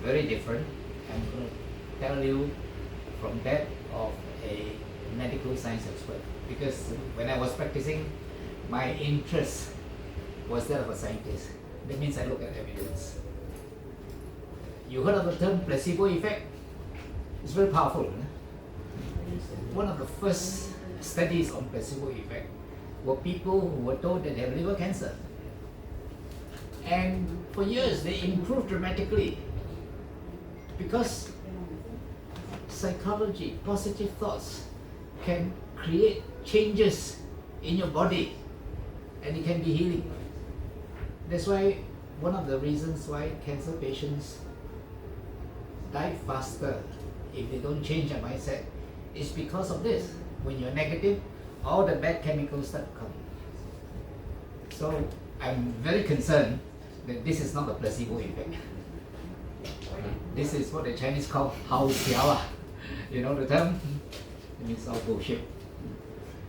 very different. I'm going to tell you from that of a medical science expert, because when I was practicing, my interest was that of a scientist. That means I look at evidence. You heard of the term placebo effect? It's very powerful. One of the first studies on placebo effect were people who were told that they have liver cancer. And for years they improved dramatically because psychology, positive thoughts can create changes in your body and it can be healing. That's why one of the reasons why cancer patients die faster if they don't change their mindset is because of this. When you're negative, all the bad chemicals start to come. So I'm very concerned that this is not a placebo effect. This is what the Chinese call hao xiao. You know the term? It means all bullshit.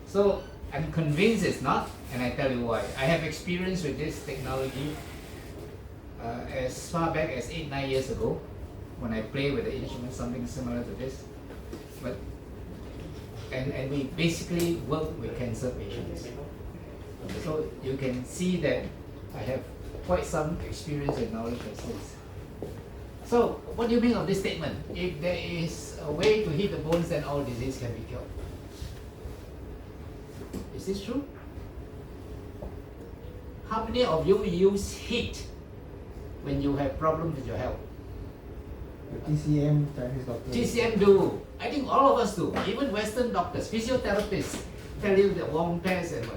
So I'm convinced it's not, and I tell you why. I have experience with this technology as far back as 8-9 years ago when I play with the instrument, something similar to this. But and we basically work with cancer patients. So you can see that I have quite some experience and knowledge as this. So what do you mean of this statement? If there is a way to heat the bones, then all disease can be cured. Is this true? How many of you use heat when you have problems with your health? TCM, Chinese doctor. TCM do. I think all of us do. Even Western doctors, physiotherapists tell you that warm pads and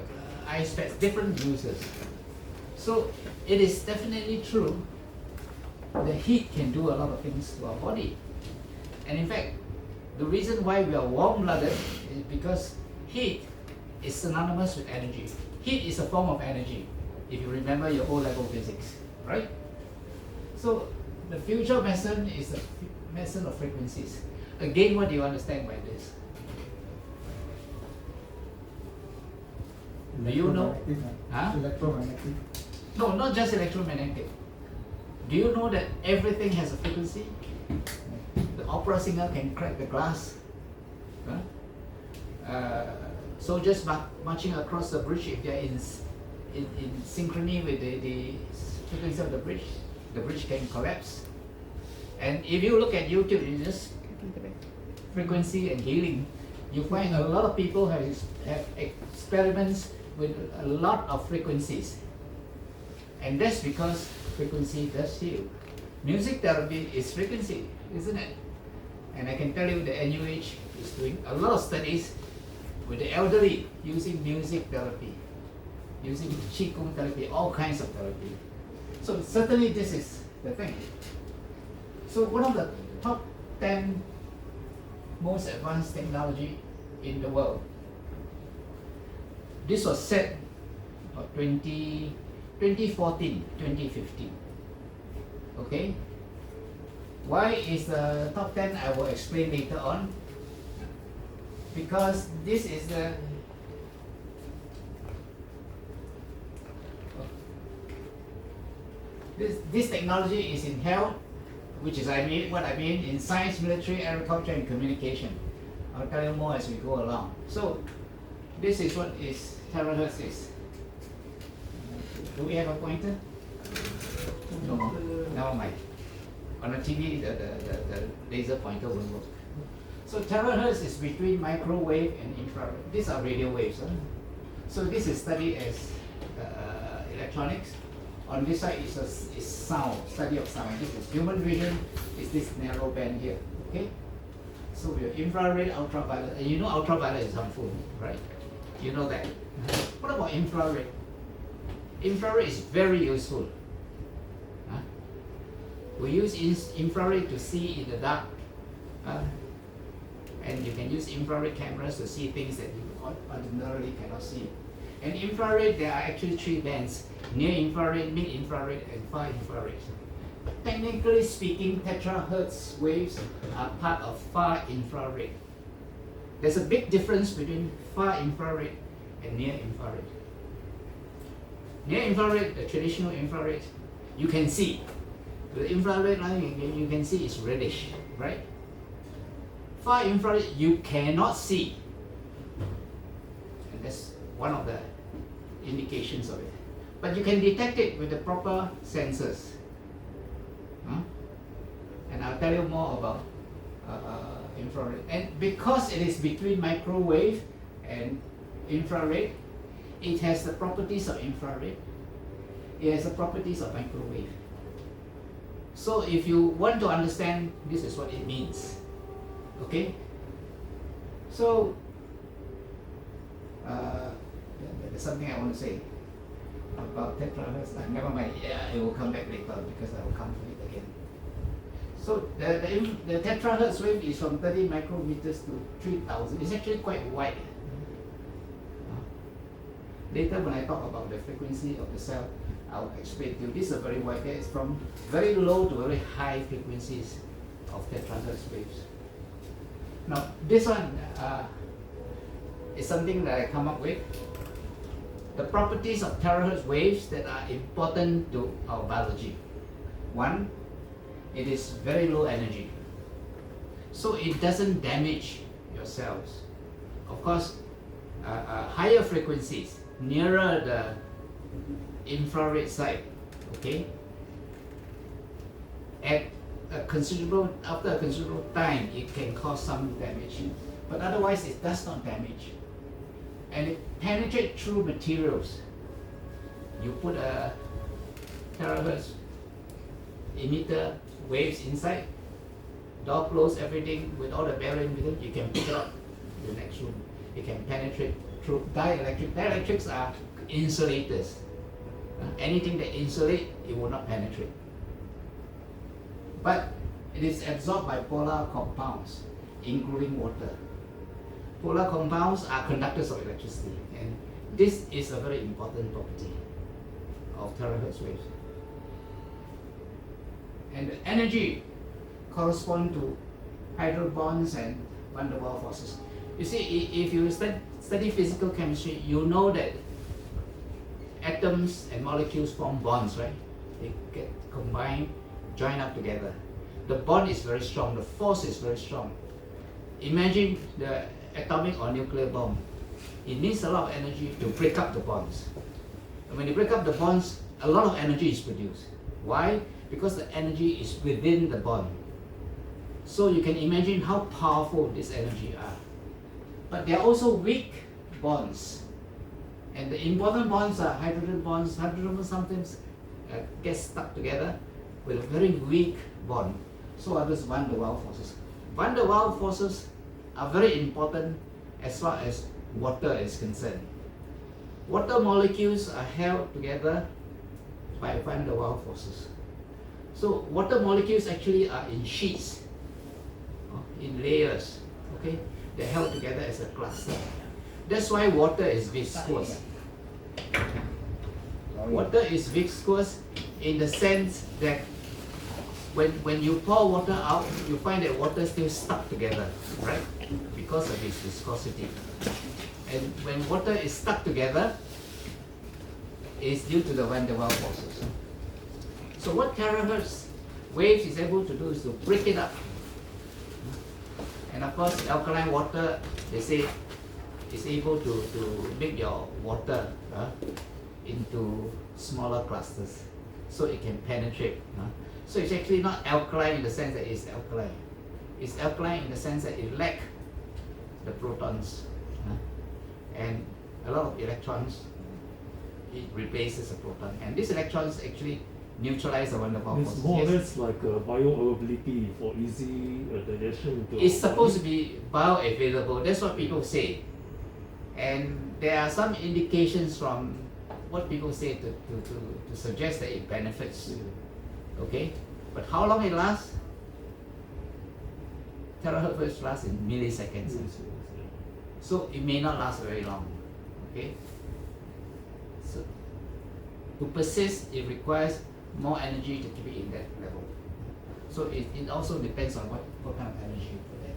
ice pads, different uses. So it is definitely true that heat can do a lot of things to our body. And in fact, the reason why we are warm-blooded is because heat is synonymous with energy. Heat is a form of energy, if you remember your O-level physics, right? So the future medicine is a medicine of frequencies. Again, what do you understand by this? Do you know? Huh? Electromagnetic. No, not just electromagnetic. Do you know that everything has a frequency? The opera singer can crack the glass. Huh? Soldiers marching across the bridge, if they're in synchrony with the frequency of the bridge can collapse. And if you look at YouTube, you just frequency and healing, you find a lot of people have experiments with a lot of frequencies. And that's because frequency does heal. Music therapy is frequency, isn't it? And I can tell you the NUH is doing a lot of studies with the elderly using music therapy, using Qigong therapy, all kinds of therapy. So certainly this is the thing. So one of the top 10 most advanced technology in the world. This was set about 2014, 2015. Okay? Why is the top 10? I will explain later on. Because this is the this technology is in health, which is what I mean in science, military, agriculture, and communication. I'll tell you more as we go along. So this is what is THz is. Do we have a pointer? No, never mind. On a TV, the laser pointer won't work. So THz is between microwave and infrared. These are radio waves. Huh? So this is studied as electronics. On this side is sound, study of sound. This is human vision, is this narrow band here. Okay? So we have infrared, ultraviolet. And you know ultraviolet is harmful, right? You know that. What about infrared? Infrared is very useful. Huh? We use infrared to see in the dark. And you can use infrared cameras to see things that you ordinarily cannot see. And infrared, there are actually 3 bands: near infrared, mid infrared, and far infrared. Technically speaking, THz waves are part of far infrared. There's a big difference between far infrared and near infrared. Near infrared, the traditional infrared, you can see. The infrared line you can see is reddish, right? Far infrared you cannot see, and that's one of the indications of it. But you can detect it with the proper sensors. And I'll tell you more about infrared. And because it is between microwave and infrared, it has the properties of infrared. It has the properties of microwave. So if you want to understand, this is what it means. Okay? So, there's something I want to say about THz. Never mind, it will come back later because I will come to it again. So the THz wave is from 30 micrometers to 3000. It's actually quite wide. Later when I talk about the frequency of the cell, I'll explain to you. This is a very wide. It's from very low to very high frequencies of THz waves. Now this one is something that I come up with. The properties of terahertz waves that are important to our biology. One, it is very low energy, so it doesn't damage your cells. Of course, higher frequencies nearer the infrared side, okay, after a considerable time it can cause some damage, but otherwise it does not damage, and it penetrates through materials. You put a terahertz emitter waves inside, door close, everything with all the bearing with it, you can pick it up in the next room. It can penetrate through dielectric. Dielectrics are insulators. Anything that insulate, it will not penetrate. But it is absorbed by polar compounds, including water. Polar compounds are conductors of electricity, and this is a very important property of terahertz waves. And the energy corresponds to hydrogen bonds and van der Waals forces. You see, if you study physical chemistry, you know that atoms and molecules form bonds, right? They get combined, join up together. The bond is very strong, the force is very strong. Imagine the atomic or nuclear bomb. It needs a lot of energy to break up the bonds. And when you break up the bonds, a lot of energy is produced. Why? Because the energy is within the bond. So you can imagine how powerful this energy are. But there are also weak bonds. And the important bonds are hydrogen bonds. Hydrogen bonds sometimes get stuck together with a very weak bond. So are those van der Waals forces. Van der Waals forces are very important as far as water is concerned. Water molecules are held together by van der Waals forces. So water molecules actually are in sheets, in layers, okay? They're held together as a cluster. That's why water is viscous. Water is viscous in the sense that when you pour water out, you find that water is still stuck together, right? Because of its viscosity. And when water is stuck together, it's due to the van der Waals forces. So what terahertz waves is able to do is to break it up. And of course, alkaline water, they say, is able to make your water into smaller clusters, so it can penetrate. So it's actually not alkaline in the sense that it's alkaline. It's alkaline in the sense that it lacks the protons and a lot of electrons. It replaces a proton, and these electrons actually neutralize the van der Waals forces. It's more or less like bioavailability for easy digestion. It's supposed to be bioavailable. That's what people say, and there are some indications from what people say to suggest that it benefits. Okay, but how long it lasts? Terahertz waves last in milliseconds. So it may not last very long. Okay. So to persist, it requires more energy to keep it in that level. So it also depends on what kind of energy you put in.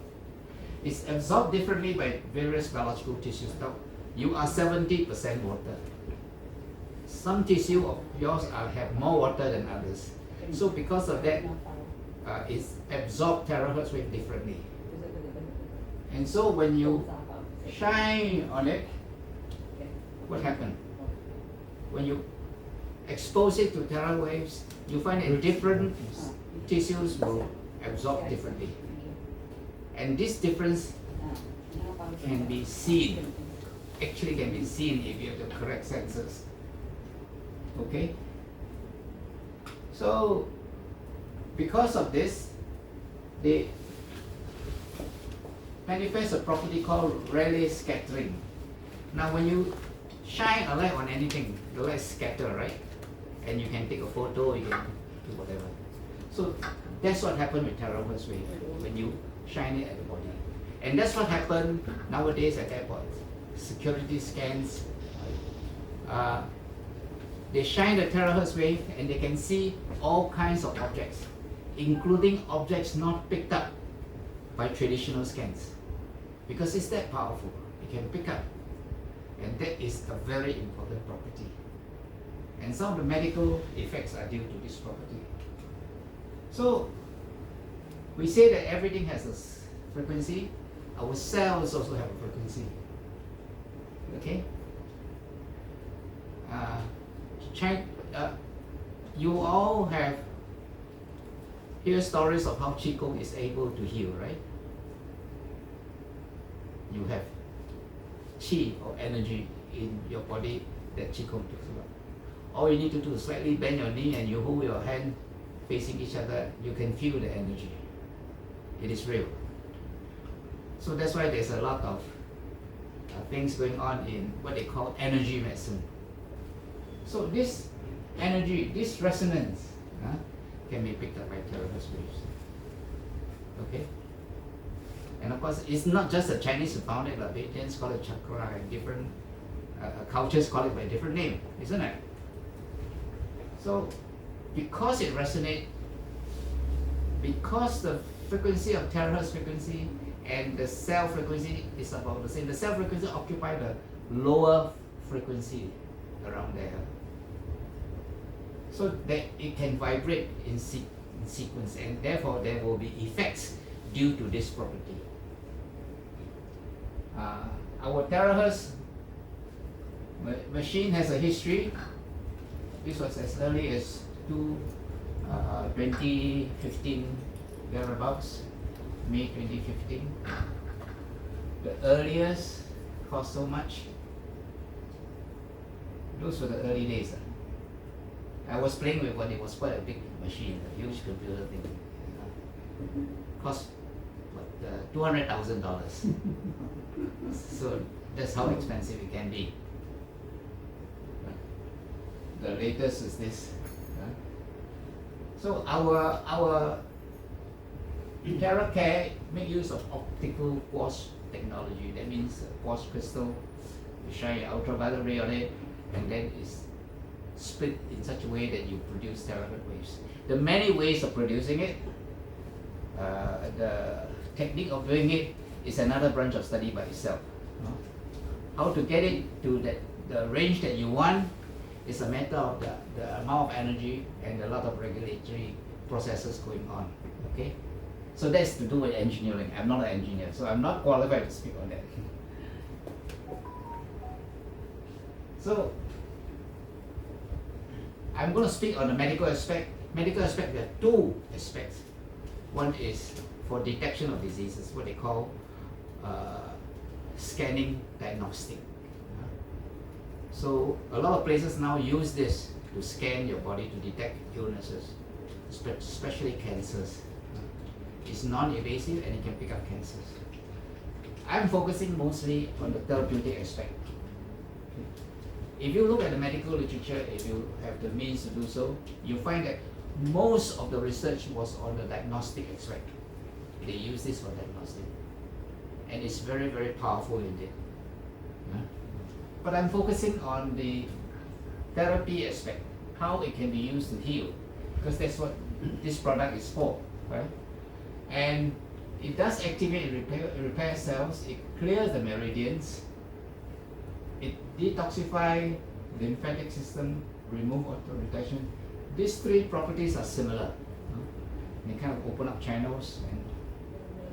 It's absorbed differently by various biological tissues. Now, you are 70% water. Some tissue of yours have more water than others. So because of that, it's absorbed terahertz wave differently. And so when you shine on it, what happens? When you expose it to terahertz waves, you find that different tissues will absorb differently. And this difference can be seen, actually can be seen if you have the correct sensors. Okay? So, because of this, they manifest a property called Rayleigh scattering. Now when you shine a light on anything, the light scatter, right? And you can take a photo, you can do whatever. So that's what happened with terahertz wave when you shine it at the body. And that's what happened nowadays at airports. Security scans, they shine the terahertz wave and they can see all kinds of objects, including objects not picked up by traditional scans. Because it's that powerful, it can pick up. And that is a very important property. And some of the medical effects are due to this property. So, we say that everything has a frequency. Our cells also have a frequency. Okay? You all have heard stories of how Qigong is able to heal, right? You have Qi or energy in your body that Qigong talks about. All you need to do is slightly bend your knee and you hold your hand facing each other, you can feel the energy. It is real. So that's why there's a lot of things going on in what they call energy medicine. So this energy, this resonance can be picked up by terahertz waves. Okay? And of course, it's not just the Chinese who found it, but the Indians call it chakra, and different cultures call it by a different name, isn't it? So, because it resonates, because the frequency of terahertz frequency and the cell frequency is about the same, the cell frequency occupies the lower frequency around there. So that it can vibrate in sequence, and therefore there will be effects due to this property. Our terahertz machine has a history. This was as early as 2015, thereabouts, May 2015. The earliest cost so much. Those were the early days. I was playing with one, it was quite a big machine, a huge computer thing. Cost $200,000. So that's how expensive it can be. The latest is this. So our AUTHENTICATION make use of optical quartz technology. That means quartz crystal, you shine ultraviolet ray on it, and then it's split in such a way that you produce terahertz waves. There are many ways of producing it. The technique of doing it is another branch of study by itself. How to get it to the range that you want is a matter of the amount of energy and a lot of regulatory processes going on. Okay, so that's to do with engineering. I'm not an engineer, so I'm not qualified to speak on that. So I'm going to speak on the medical aspect. Medical aspect, there are two aspects. One is for detection of diseases, what they call scanning diagnostic. So a lot of places now use this to scan your body to detect illnesses, especially cancers. It's non-invasive and it can pick up cancers. I'm focusing mostly on the therapeutic aspect. If you look at the medical literature, if you have the means to do so, you find that most of the research was on the diagnostic aspect. They use this for diagnostic. And it's very, very powerful indeed. But I'm focusing on the therapy aspect, how it can be used to heal, because that's what this product is for, right? And it does activate and repair cells, it clears the meridians, it detoxifies the lymphatic system, remove auto retention, these three properties are similar. They kind of open up channels and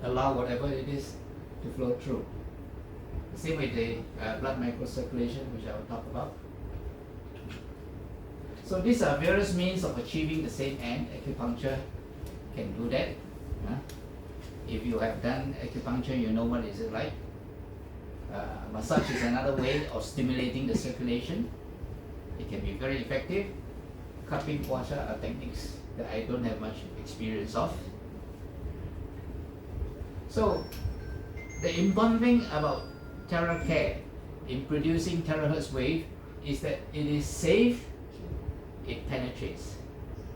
allow whatever it is to flow through. The same with the blood microcirculation, which I will talk about. So these are various means of achieving the same end. Acupuncture can do that. If you have done acupuncture, you know what is it like. Massage is another way of stimulating the circulation. It can be very effective. Cupping puasa are techniques that I don't have much experience of. So the important thing about THeraCare in producing terahertz wave is that it is safe, it penetrates.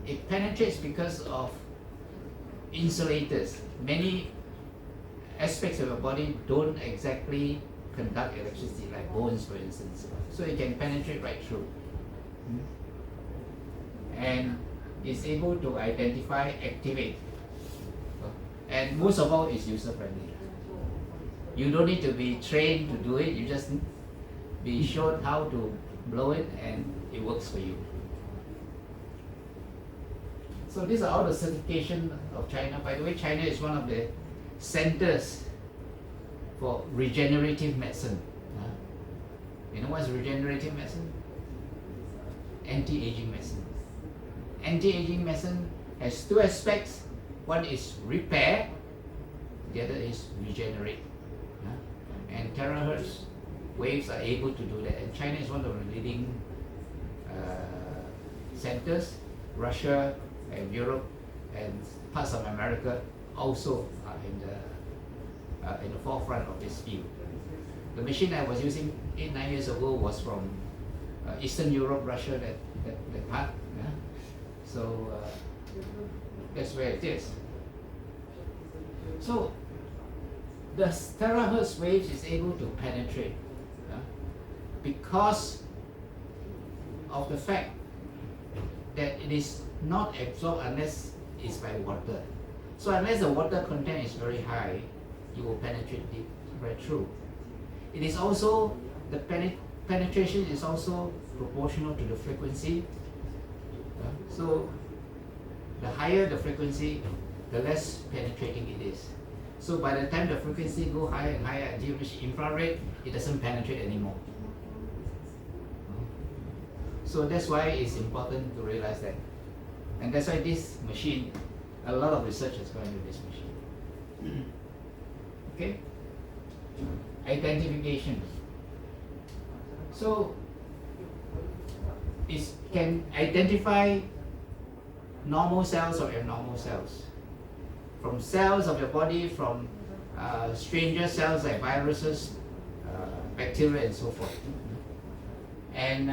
It penetrates because of insulators. Many aspects of your body don't exactly conduct electricity, like bones for instance. So it can penetrate right through. And is able to identify, activate. And most of all, is user friendly. You don't need to be trained to do it, you just be shown how to blow it and it works for you. So these are all the certification of China. By the way, China is one of the centers for regenerative medicine. You know what's regenerative medicine? Anti-aging medicine. Anti-aging medicine has two aspects. One is repair, the other is regenerate. And terahertz waves are able to do that. And China is one of the leading centers. Russia and Europe and parts of America also are in the forefront of this field. The machine I was using 8-9 years ago was from Eastern Europe, Russia, that part. So that's where it is. So the terahertz waves is able to penetrate because of the fact that it is not absorbed unless it's by water. So unless the water content is very high, you will penetrate deep right through. It is also, the penetration is also proportional to the frequency. So the higher the frequency, the less penetrating it is. So by the time the frequency go higher and higher until you reach infrared, it doesn't penetrate anymore. So that's why it's important to realize that. And that's why this machine, a lot of research has gone into this machine. Okay? Identification. So it can identify normal cells or abnormal cells. From cells of your body, from stranger cells like viruses, bacteria and so forth. And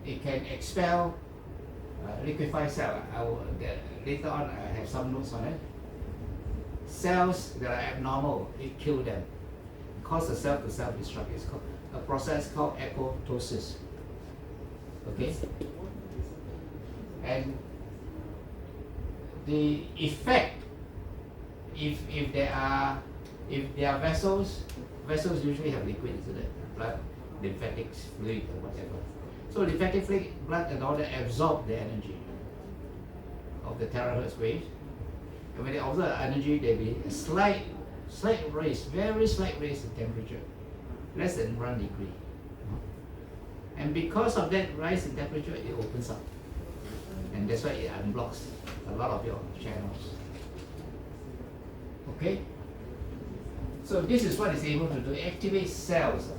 it can expel liquefied cell. Later on I have some notes on it. Cells that are abnormal, it kills them. It causes the cell to self-destruct. It's called a process called apoptosis. Okay? And the effect, if there are vessels usually have liquid, isn't it? Blood, lymphatic fluid or whatever. So lymphatic fluid, blood and all that absorb the energy of the terahertz waves. And when they absorb the energy, there will be a slight raise, very slight raise in temperature, less than 1 degree. And because of that rise in temperature, it opens up. And that's why it unblocks a lot of your channels. Okay? So this is what it's able to do. It activates cells.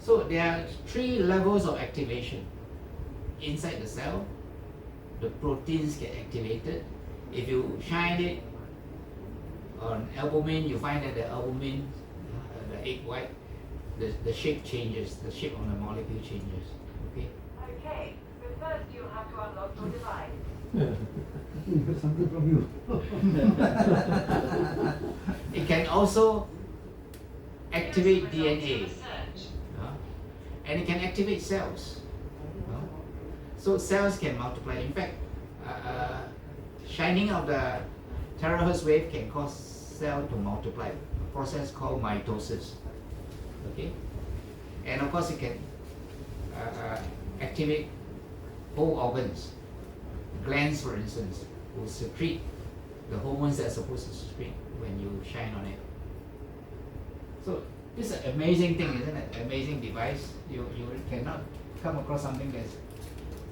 So there are 3 levels of activation. Inside the cell, the proteins get activated. If you shine it on albumin, you find that the albumin, the egg white, the shape changes, the shape of the molecule changes. Okay? Okay, but first you'll have to unlock your device. Something from you. It can also activate DNA. And it can activate cells. So cells can multiply. In fact, shining of the terahertz wave can cause cell to multiply, a process called mitosis. Okay? And of course it can activate whole organs. Glands, for instance, will secrete the hormones that are supposed to secrete when you shine on it. So this is an amazing thing, isn't it? Amazing device. You cannot come across something that's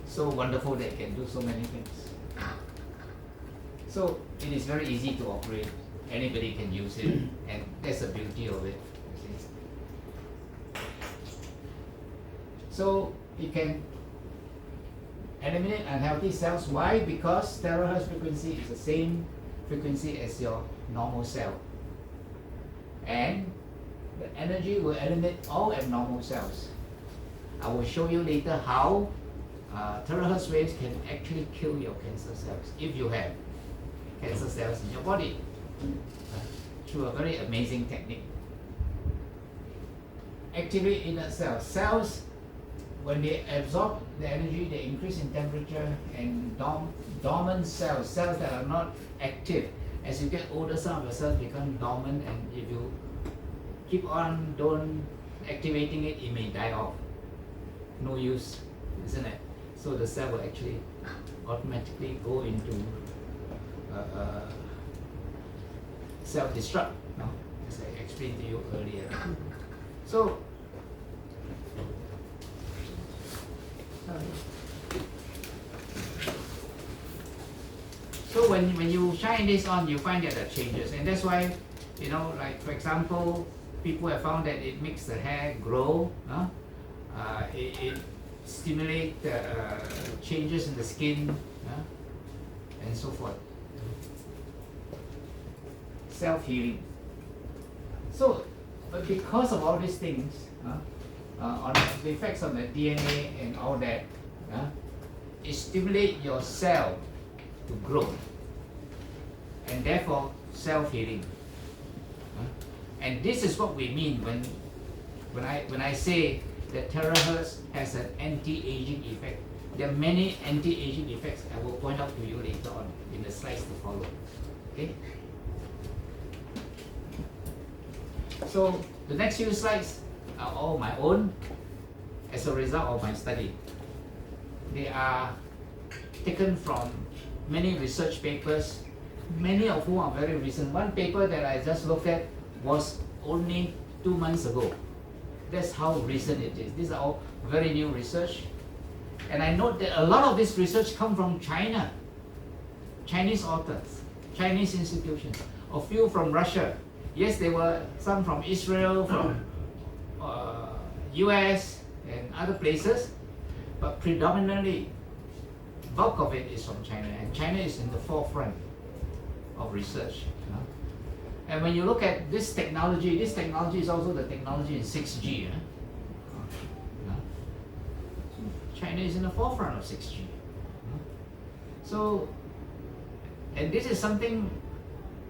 so wonderful that it can do so many things. So it is very easy to operate. Anybody can use it, and that's the beauty of it. You see. So it can eliminate unhealthy cells. Why? Because terahertz frequency is the same frequency as your normal cell, and the energy will eliminate all abnormal cells. I will show you later how terahertz waves can actually kill your cancer cells if you have cancer cells in your body through a very amazing technique. Activate inert cells. Cells, when they absorb the energy, they increase in temperature, and dormant cells, cells that are not active. As you get older, some of your cells become dormant, and if you keep on don't activating it, it may die off. No use, isn't it? So the cell will actually automatically go into self-destruct, no? As I explained to you earlier. So when you shine this on, you find that there are changes, and that's why, you know, like for example, people have found that it makes the hair grow. It stimulates changes in the skin, and so forth. Self-healing. So, but because of all these things, on the effects on the DNA and all that, it stimulates your cell to grow, and therefore self-healing. And this is what we mean when I say that terahertz has an anti-aging effect. There are many anti-aging effects I will point out to you later on in the slides to follow. Okay. So the next few slides are all my own as a result of my study. They are taken from many research papers, many of whom are very recent. One paper that I just looked at was only 2 months ago. That's how recent it is. These are all very new research. And I note that a lot of this research come from China, Chinese authors, Chinese institutions, a few from Russia. Yes, there were some from Israel, from US and other places, but predominantly, bulk of it is from China, and China is in the forefront of research. And when you look at this technology is also the technology in 6G. China is in the forefront of 6G. So, and this is something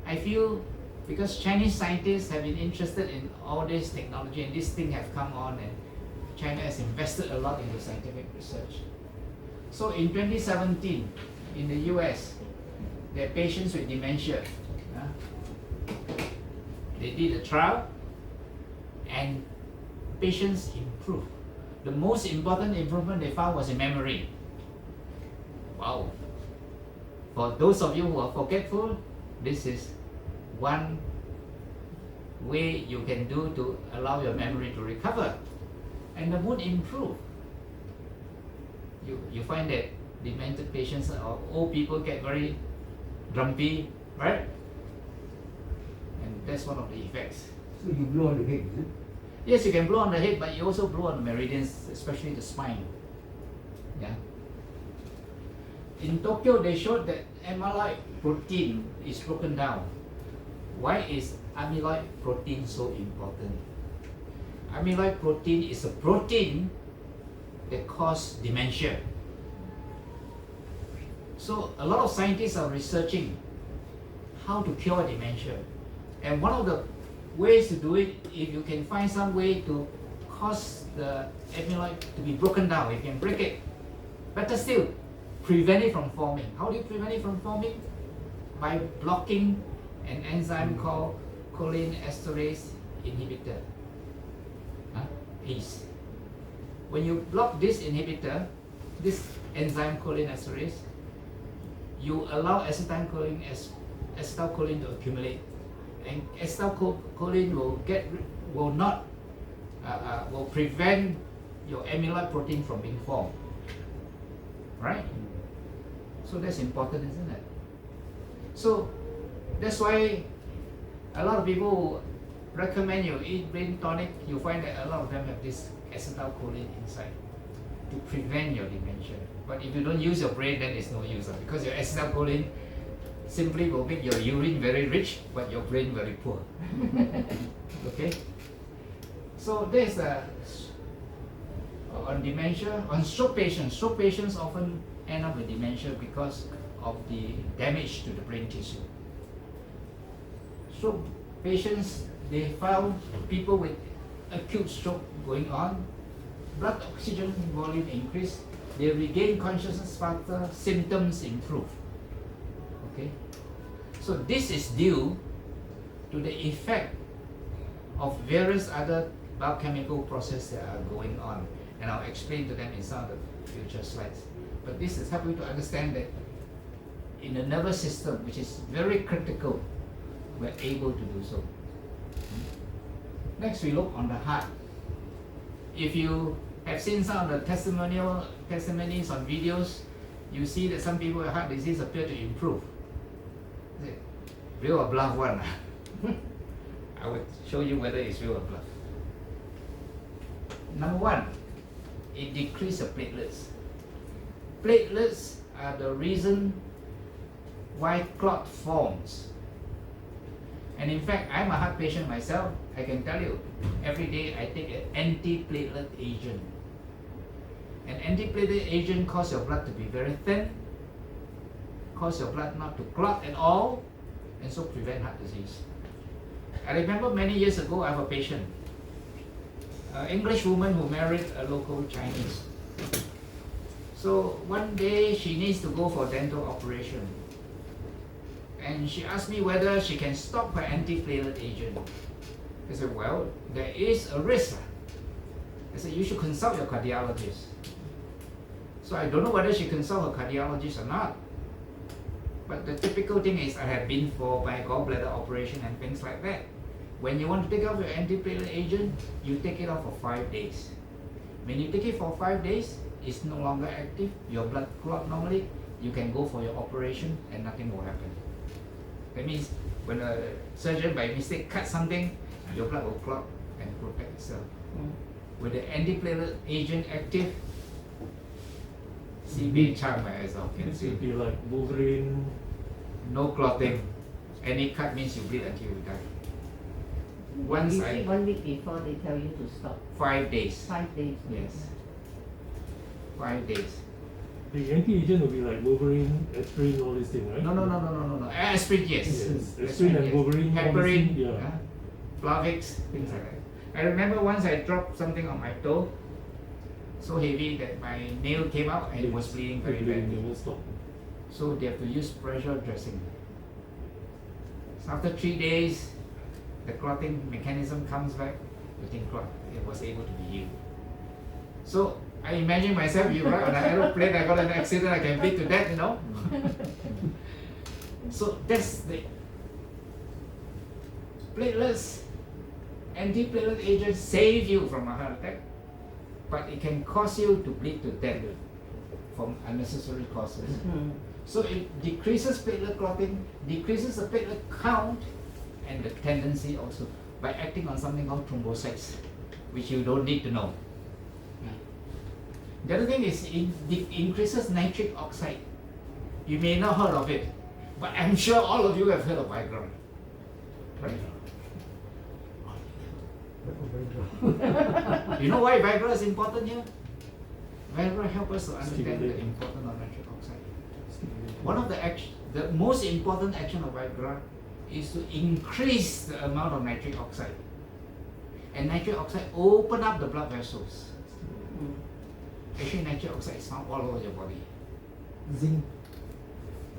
I feel, because Chinese scientists have been interested in all this technology, and this thing have come on, and China has invested a lot into scientific research. So in 2017, in the US, there are patients with dementia. They did a trial, and patients improved. The most important improvement they found was in memory. Wow. For those of you who are forgetful, this is one way you can do to allow your memory to recover, and the mood improve. You find that demented patients or old people get very grumpy, right? And that's one of the effects. So you blow on the head, is it? Yes, you can blow on the head, but you also blow on the meridians, especially the spine. Yeah. In Tokyo, they showed that amyloid protein is broken down. Why is amyloid protein so important? Amyloid protein is a protein that causes dementia. So a lot of scientists are researching how to cure dementia. And one of the ways to do it, if you can find some way to cause the amyloid to be broken down, you can break it. Better still, prevent it from forming. How do you prevent it from forming? By blocking an enzyme called choline esterase inhibitor, ACE. When you block this inhibitor, this enzyme cholinesterase, you allow acetylcholine to accumulate, and acetylcholine will prevent your amyloid protein from being formed, right? So that's important, isn't it? So that's why a lot of people recommend you eat brain tonic. You find that a lot of them have this acetylcholine inside to prevent your dementia. But if you don't use your brain, then it's no use, because your acetylcholine simply will make your urine very rich, but your brain very poor. Okay? So there's on dementia, on stroke patients often end up with dementia because of the damage to the brain tissue. Stroke patients, they found people with acute stroke going on, blood oxygen volume increase, they regain consciousness faster, symptoms improve. Okay? So this is due to the effect of various other biochemical processes that are going on, and I'll explain to them in some of the future slides. But this is helping to understand that in the nervous system, which is very critical, we're able to do so. Next, we look on the heart. If you have seen some of the testimonies on videos, you see that some people with heart disease appear to improve. Is it real or bluff one? I would show you whether it's real or bluff. Number one, it decreases the platelets. Platelets are the reason why clot forms. And in fact, I'm a heart patient myself. I can tell you, every day I take an antiplatelet agent. An antiplatelet agent causes your blood to be very thin, causes your blood not to clot at all, and so prevent heart disease. I remember many years ago, I have a patient, an English woman who married a local Chinese. So one day she needs to go for dental operation. And she asked me whether she can stop her antiplatelet agent. I said, well, there is a risk. I said, you should consult your cardiologist. So I don't know whether she consulted her cardiologist or not. But the typical thing is I have been for my gallbladder operation and things like that. When you want to take off your antiplatelet agent, you take it off for 5 days. When you take it for 5 days, it's no longer active, your blood clot normally, you can go for your operation and nothing will happen. That means when a surgeon by mistake cuts something, your blood will clot and protect itself. With the antiplatelet agent active, CB charm my eyes out. It will be like Wolverine. No clotting. Any cut means you bleed until you die. Usually 1 week before they tell you to stop. 5 days. 5 days. Yes. 5 days. The anti-agent will be like Wolverine, aspirin, all these things, right? No. Aspirin, yes. Aspirin and yes. Wolverine, heparin, yeah. Plavix, things like that. I remember once I dropped something on my toe, so heavy that my nail came out and it was bleeding very badly. So they have to use pressure dressing. So after 3 days, the clotting mechanism comes back, the thing clot. It was able to be healed. So I imagine myself, you ride on an aeroplane, I got an accident, I can bleed to death, you know. So that's the platelets, antiplatelet agents save you from a heart attack, but it can cause you to bleed to death from unnecessary causes. So it decreases platelet clotting, decreases the platelet count, and the tendency also by acting on something called thrombocytes, which you don't need to know. The other thing is it increases nitric oxide. You may not heard of it, but I'm sure all of you have heard of Viagra. Right? You know why Viagra is important here? Viagra helps us to understand the importance of nitric oxide. One of the most important action of Viagra is to increase the amount of nitric oxide. And nitric oxide open up the blood vessels. Actually, nitric oxide is found all over your body. Zinc.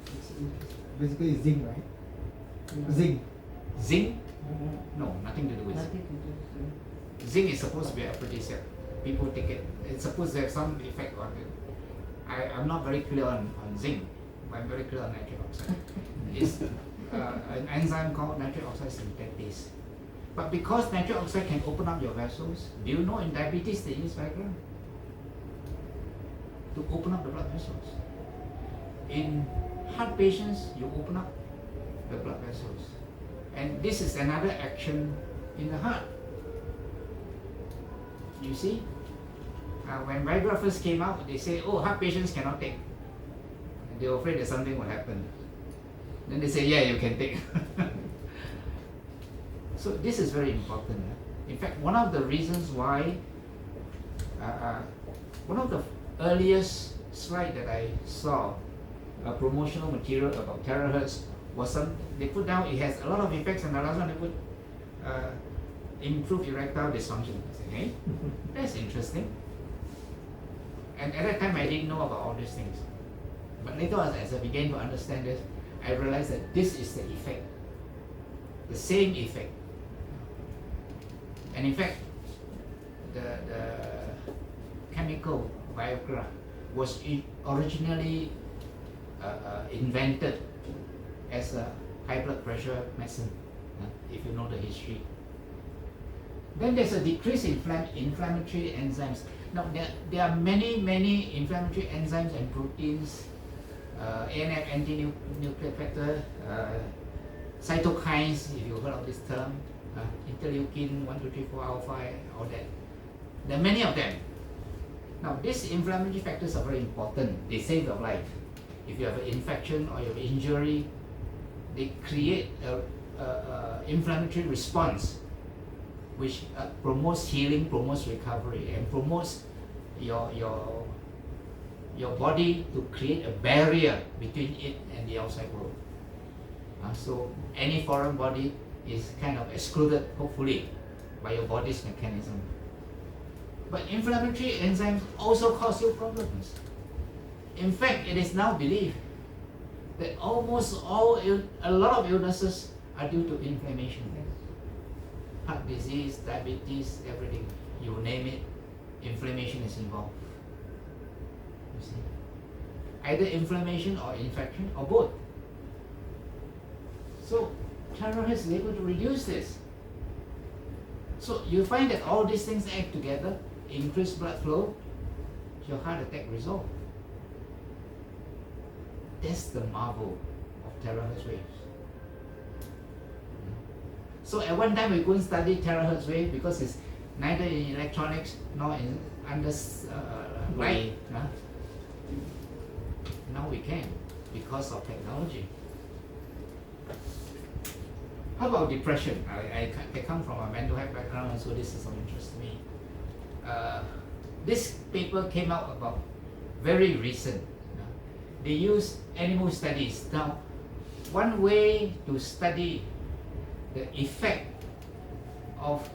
It's basically zinc, right? Zinc. Zinc? No, nothing to do with Nothing zinc. to do. Zinc is supposed to be aphrodisiac. People take it. It's supposed to have some effect on it. I'm not very clear on zinc, but I'm very clear on nitric oxide. It's an enzyme called nitric oxide synthetase. But because nitric oxide can open up your vessels, do you know in diabetes they use Viagra to open up the blood vessels? In heart patients, you open up the blood vessels. And this is another action in the heart. You see? When Viagra first came out, they say, oh, heart patients cannot take. And they were afraid that something will happen. Then they say, yeah, you can take. So this is very important. In fact, one of the reasons why, one of the earliest slide that I saw, a promotional material about THz was they put down, it has a lot of effects, and the last one they put, improve erectile dysfunction. I said, hey, that's interesting. And at that time I didn't know about all these things. But later as I began to understand this, I realized that this is the effect. The same effect. And in fact, the chemical Viagra was originally invented as a high blood pressure medicine, if you know the history. Then there's a decrease in inflammatory enzymes. Now there are many inflammatory enzymes and proteins, ANF, anti-nuclear factor, cytokines, if you heard of this term, interleukin 1, 2, 3, 4, alpha, all that. There are many of them. Now these inflammatory factors are very important. They save your life. If you have an infection or you have an injury, they create a inflammatory response which promotes healing, promotes recovery, and promotes your body to create a barrier between it and the outside world. So any foreign body is kind of excluded, hopefully, by your body's mechanism. But inflammatory enzymes also cause you problems. In fact, it is now believed that almost a lot of illnesses are due to inflammation. Heart disease, diabetes, everything, you name it, inflammation is involved. You see? Either inflammation or infection or both. So THz is able to reduce this. So you find that all these things act together, increase blood flow, your heart attack resolved. That's the marvel of THz waves. So at one time we couldn't study THz wave because it's neither in electronics nor in light. Now we can because of technology. How about depression? I come from a mental health background, so this is of interest to me. This paper came out about very recent. They use animal studies. Now, one way to study the effect of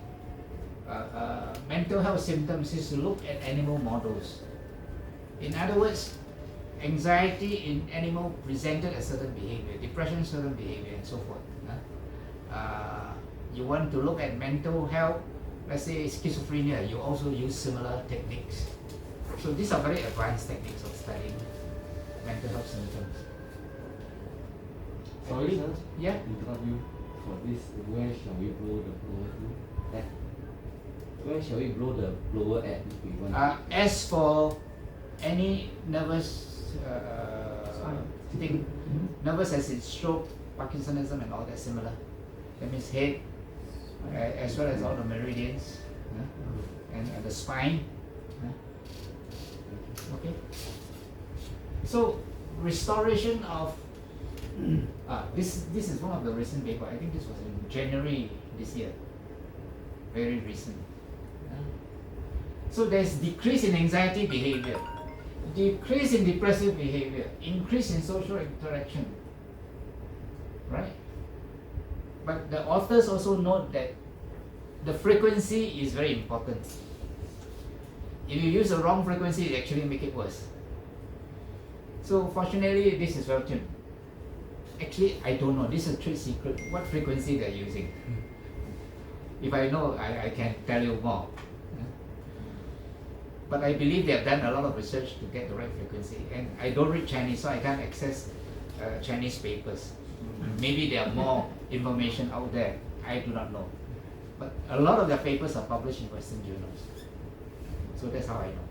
mental health symptoms is to look at animal models. In other words, anxiety in animal presented a certain behavior, depression certain behavior, and so forth. You want to look at mental health, let's say schizophrenia, you also use similar techniques. So these are very advanced techniques of studying mental health symptoms. Sorry, sir. Yeah? Interrupt you for this. Where shall we blow the blower to? At? Where shall we blow the blower at if we want? As for any nervous thing, nervous as in stroke, Parkinsonism, and all that similar. That means head, as well as all the meridians, and the spine. Okay. So restoration of this is one of the recent paper. I think this was in January this year. Very recent. So there's decrease in anxiety behavior, decrease in depressive behavior, increase in social interaction. Right? But the authors also note that the frequency is very important. If you use the wrong frequency, it actually make it worse. So fortunately, this is well tuned. Actually, I don't know. This is a trade secret. What frequency they're using? If I know, I can tell you more. But I believe they have done a lot of research to get the right frequency. And I don't read Chinese, so I can't access Chinese papers. Maybe there are more information out there. I do not know. But a lot of their papers are published in Western journals. So that's how I know.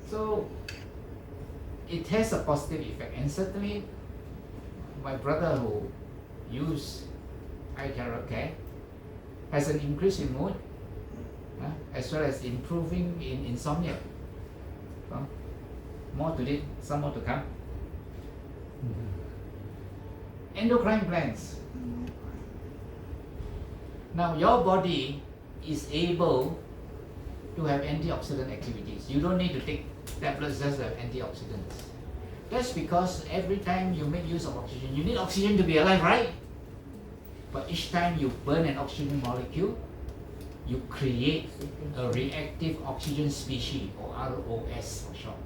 So it has a positive effect, and certainly my brother who used iTeraCare has an increase in mood, as well as improving in insomnia. More to it, some more to come. Endocrine glands. Now your body is able to have antioxidant activities. You don't need to take tablets just to have antioxidants. That's because every time you make use of oxygen, you need oxygen to be alive, right? But each time you burn an oxygen molecule, you create a reactive oxygen species, or ROS for short.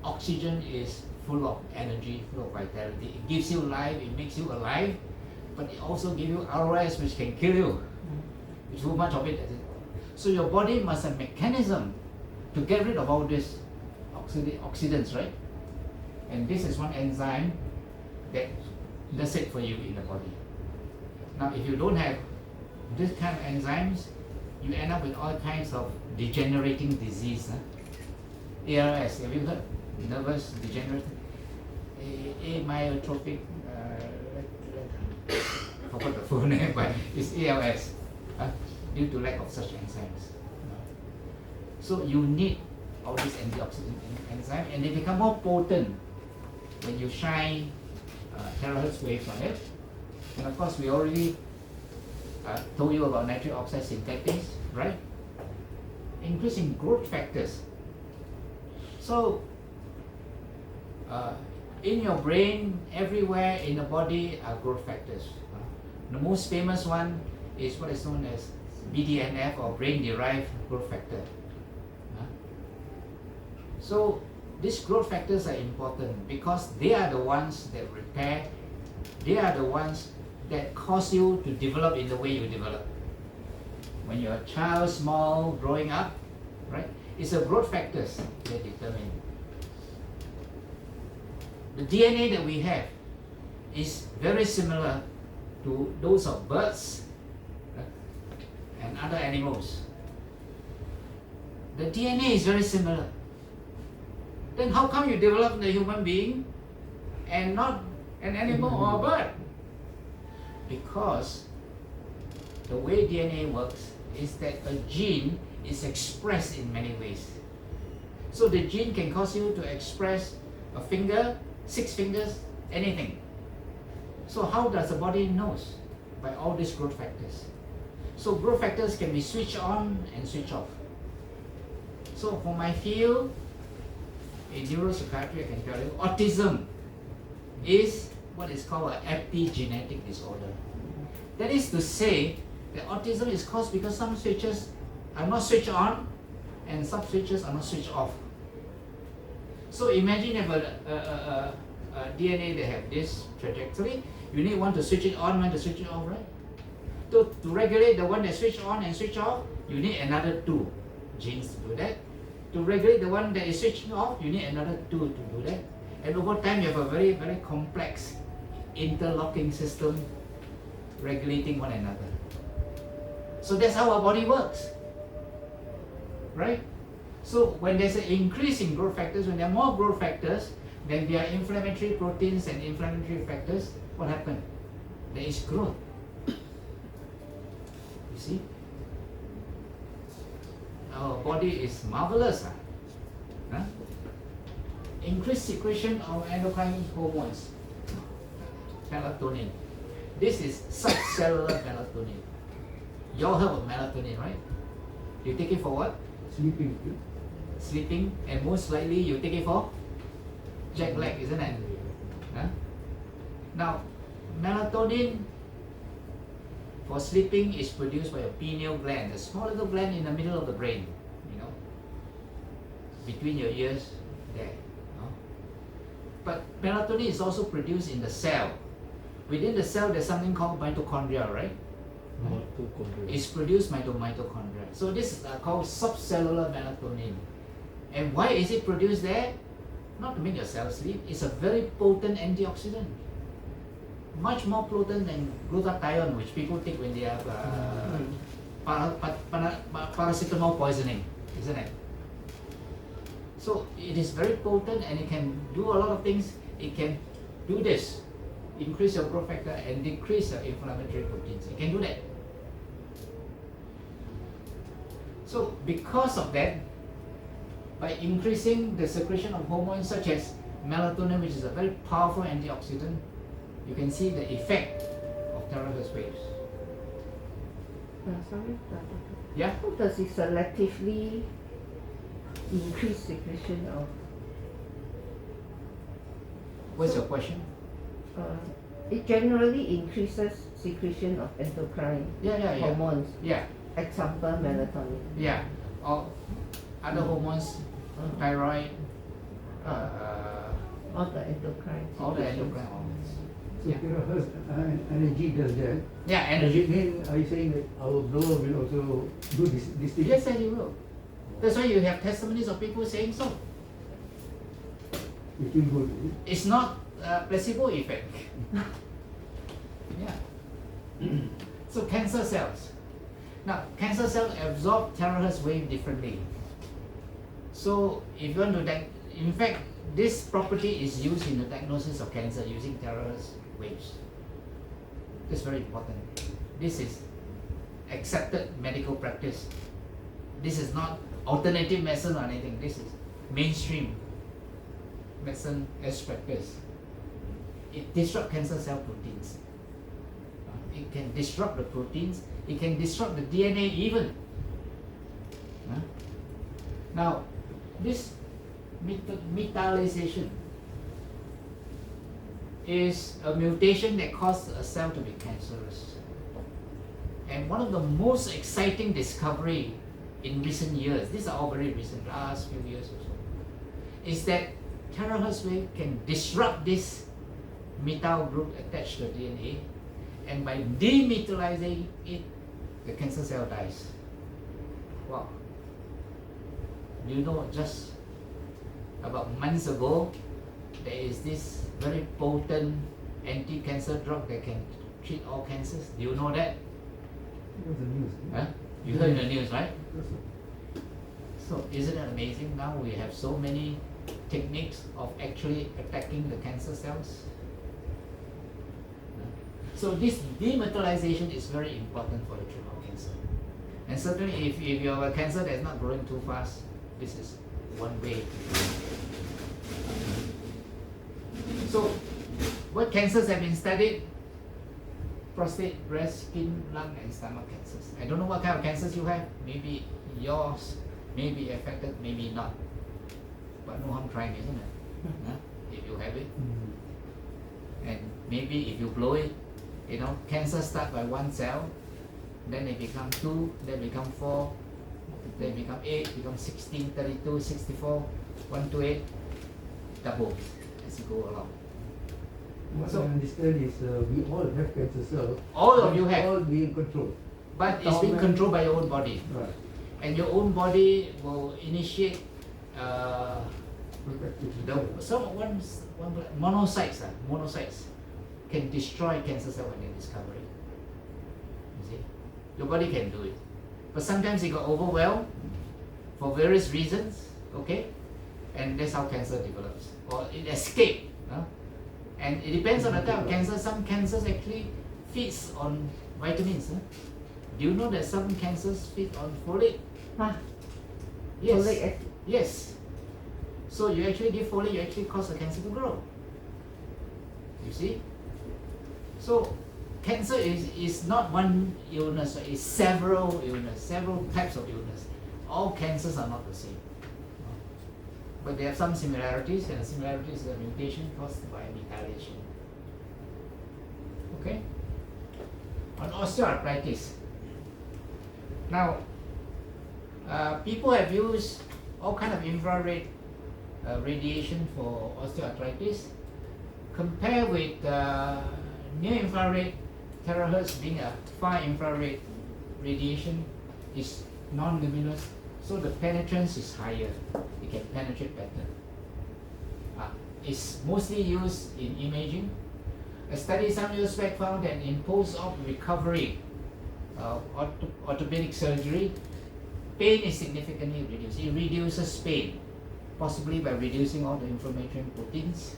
Oxygen is full of energy, full of vitality. It gives you life, it makes you alive, but it also gives you ROS, which can kill you. Too much of it. So your body must have a mechanism to get rid of all these oxidants, right? And this is one enzyme that does it for you in the body. Now, if you don't have this kind of enzymes, you end up with all kinds of degenerating disease. ARS, have you heard? Nervous degenerative, amyotrophic, forgot the full name, but it's ALS, due to lack of such enzymes. So you need all these antioxidant enzymes, and they become more potent when you shine terahertz waves on it. And of course, we already told you about nitric oxide synthetics, right? Increasing growth factors. So in your brain, everywhere in the body are growth factors. The most famous one is what is known as BDNF, or brain-derived growth factor. So these growth factors are important because they are the ones that repair, they are the ones that cause you to develop in the way you develop. When you're a child, small, growing up, right? It's the growth factors that determine. The DNA that we have is very similar to those of birds and other animals. The DNA is very similar. Then how come you develop the human being and not an animal or a bird? Because the way DNA works is that a gene is expressed in many ways. So the gene can cause you to express a finger, 6 fingers, anything. So how does the body knows? By all these growth factors. So growth factors can be switched on and switched off. So for my field, in neuropsychiatry, I can tell you, autism is what is called an epigenetic disorder. That is to say that autism is caused because some switches are not switched on and some switches are not switched off. So imagine you have a DNA that have this trajectory. You need one to switch it on, one to switch it off, right? To regulate the one that switch on and switch off, you need another 2 genes to do that. To regulate the one that is switching off, you need another 2 to do that. And over time, you have a very, very complex interlocking system regulating one another. So that's how our body works, right? So when there's an increase in growth factors, when there are more growth factors, then there are inflammatory proteins and inflammatory factors. What happens? There is growth. You see? Our body is marvelous. Increased secretion of endocrine hormones, melatonin. This is subcellular melatonin. You all heard of melatonin, right? You take it for what? Sleeping. Sleeping, and most likely you take it for jet lag, isn't it? Now, melatonin for sleeping is produced by a pineal gland, a small little gland in the middle of the brain, between your ears there. But melatonin is also produced in the cell. Within the cell, there's something called mitochondria, right? Mitochondria. is produced by the mitochondria. So this is called subcellular melatonin. And why is it produced there? Not to make your cells sleep. It's a very potent antioxidant. Much more potent than glutathione, which people take when they have paracetamol poisoning, isn't it? So it is very potent and it can do a lot of things. It can do this, increase your growth factor and decrease your inflammatory proteins. It can do that. So because of that, by increasing the secretion of hormones such as melatonin, which is a very powerful antioxidant, you can see the effect of THz waves. Sorry, Yeah? how does it selectively increase secretion of? What's your question? It generally increases secretion of endocrine Yeah. hormones. Yeah, Example, melatonin. yeah. Or other hormones, thyroid, All the endocrine. all the secretions. endocrine hormones. So Yeah. THz energy does that. Yeah, Does energy. it mean, are you saying that our blower will also do this thing? Yes, and you will. That's why you have testimonies of people saying so. It will go to it. It's not a placebo effect. Yeah. So cancer cells. Now, cancer cells absorb THz wave differently. So if you want to, in fact, this property is used in the diagnosis of cancer using THz waves. That's very important. This is accepted medical practice. This is not alternative medicine or anything. This is mainstream medicine as practice. It disrupts cancer cell proteins. It can disrupt the proteins. It can disrupt the DNA even. Now, this metallization is a mutation that causes a cell to be cancerous. And one of the most exciting discovery in recent years, these are all very recent, last few years or so, is that THz wave can disrupt this methyl group attached to DNA, and by demetallizing it, the cancer cell dies. Wow. You know, just about months ago, there is this very potent anti-cancer drug that can treat all cancers. Do you know that? It was the news. Huh? You heard in the news, right? Yes, sir. So isn't it amazing? Now we have so many techniques of actually attacking the cancer cells. So this demetallization is very important for the treatment of cancer. And certainly if you have a cancer that's not growing too fast, this is one way. So what cancers have been studied? Prostate, breast, skin, lung and stomach cancers. I don't know what kind of cancers you have. Maybe yours may be affected, maybe not. But no harm trying, isn't it? Huh? If you have it. And maybe if you blow it, you know, cancer start by one cell, then they become 2, then become 4, then become 8, become 16, 32, 64, 128, double as you go along. What So- I understand is we all have cancer cells. All of you have. All being controlled. But it's being controlled by your own body. Right. And your own body will initiate monocytes can destroy cancer cell when they discover it. You see? Your body can do it. But sometimes it got overwhelmed for various reasons, okay? And that's how cancer develops. Or it escaped. And it depends on the type of cancer. Some cancers actually feeds on vitamins. Do you know that some cancers feed on folate? Huh? Yes. Folate acid. Yes. So you actually give folate, you actually cause the cancer to grow. You see? So cancer is not one illness, it's several illness, several types of illness. All cancers are not the same. But they have some similarities, and the similarity is a mutation caused by methylation. Okay? On osteoarthritis. Now, people have used all kind of infrared radiation for osteoarthritis. Compare with near infrared terahertz being a far infrared radiation is non-luminous, so the penetrance is higher. It can penetrate better. It's mostly used in imaging. A study some years back found that in post-op recovery, orthopedic surgery, pain is significantly reduced. It reduces pain, possibly by reducing all the inflammatory proteins,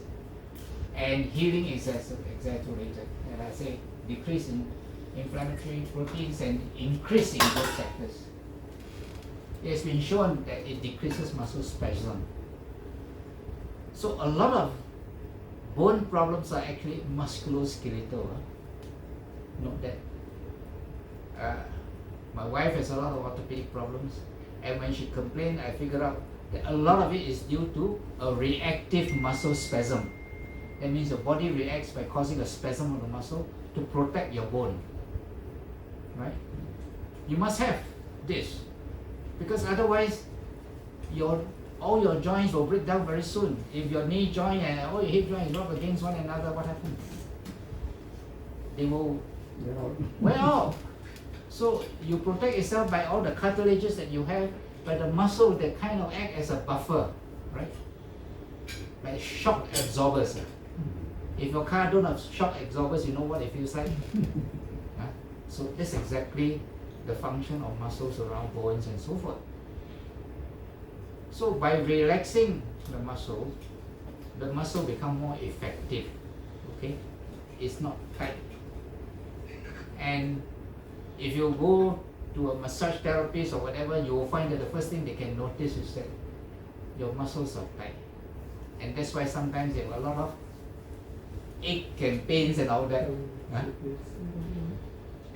and healing is exaggerated. And I say decrease in inflammatory proteins and increase in growth factors. It has been shown that it decreases muscle spasm. So a lot of bone problems are actually musculoskeletal. Note that. My wife has a lot of orthopedic problems, and when she complained, I figured out that a lot of it is due to a reactive muscle spasm. That means your body reacts by causing a spasm of the muscle to protect your bone. Right? You must have this, because otherwise all your joints will break down very soon. If your knee joint and all your hip joints rub against one another, what happens? They will wear out. So you protect yourself by all the cartilages that you have, by the muscle that kind of act as a buffer, right? Like shock absorbers. If your car don't have shock absorbers, you know what it feels like? So that's exactly the function of muscles around bones and so forth. So by relaxing the muscle become more effective. Okay? It's not tight. And if you go to a massage therapist or whatever, you will find that the first thing they can notice is that your muscles are tight. And that's why sometimes you have a lot of ache and pains and all that.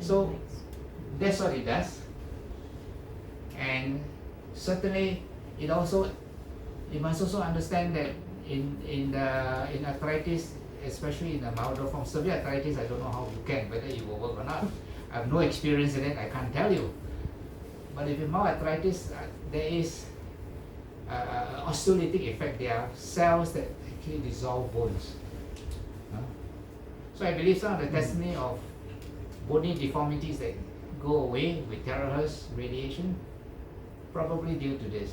So that's what it does. And certainly you must also understand that in arthritis, especially in the milder form, severe arthritis, I don't know how you can, whether it will work or not. I have no experience in it, I can't tell you. But if in mild arthritis, there is osteolytic effect. There are cells that actually dissolve bones. So I believe some of the testimony of bony deformities that go away with terahertz radiation, probably due to this.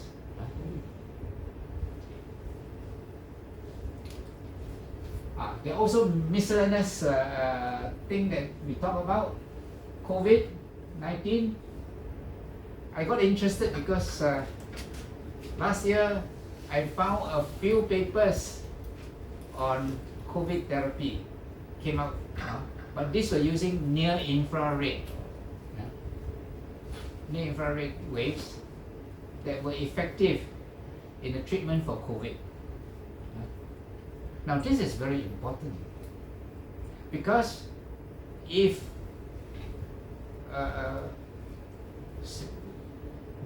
There are also miscellaneous thing that we talk about. COVID-19. I got interested because last year I found a few papers on COVID therapy came out, but these were using near infrared waves that were effective in the treatment for COVID. Now this is very important, because if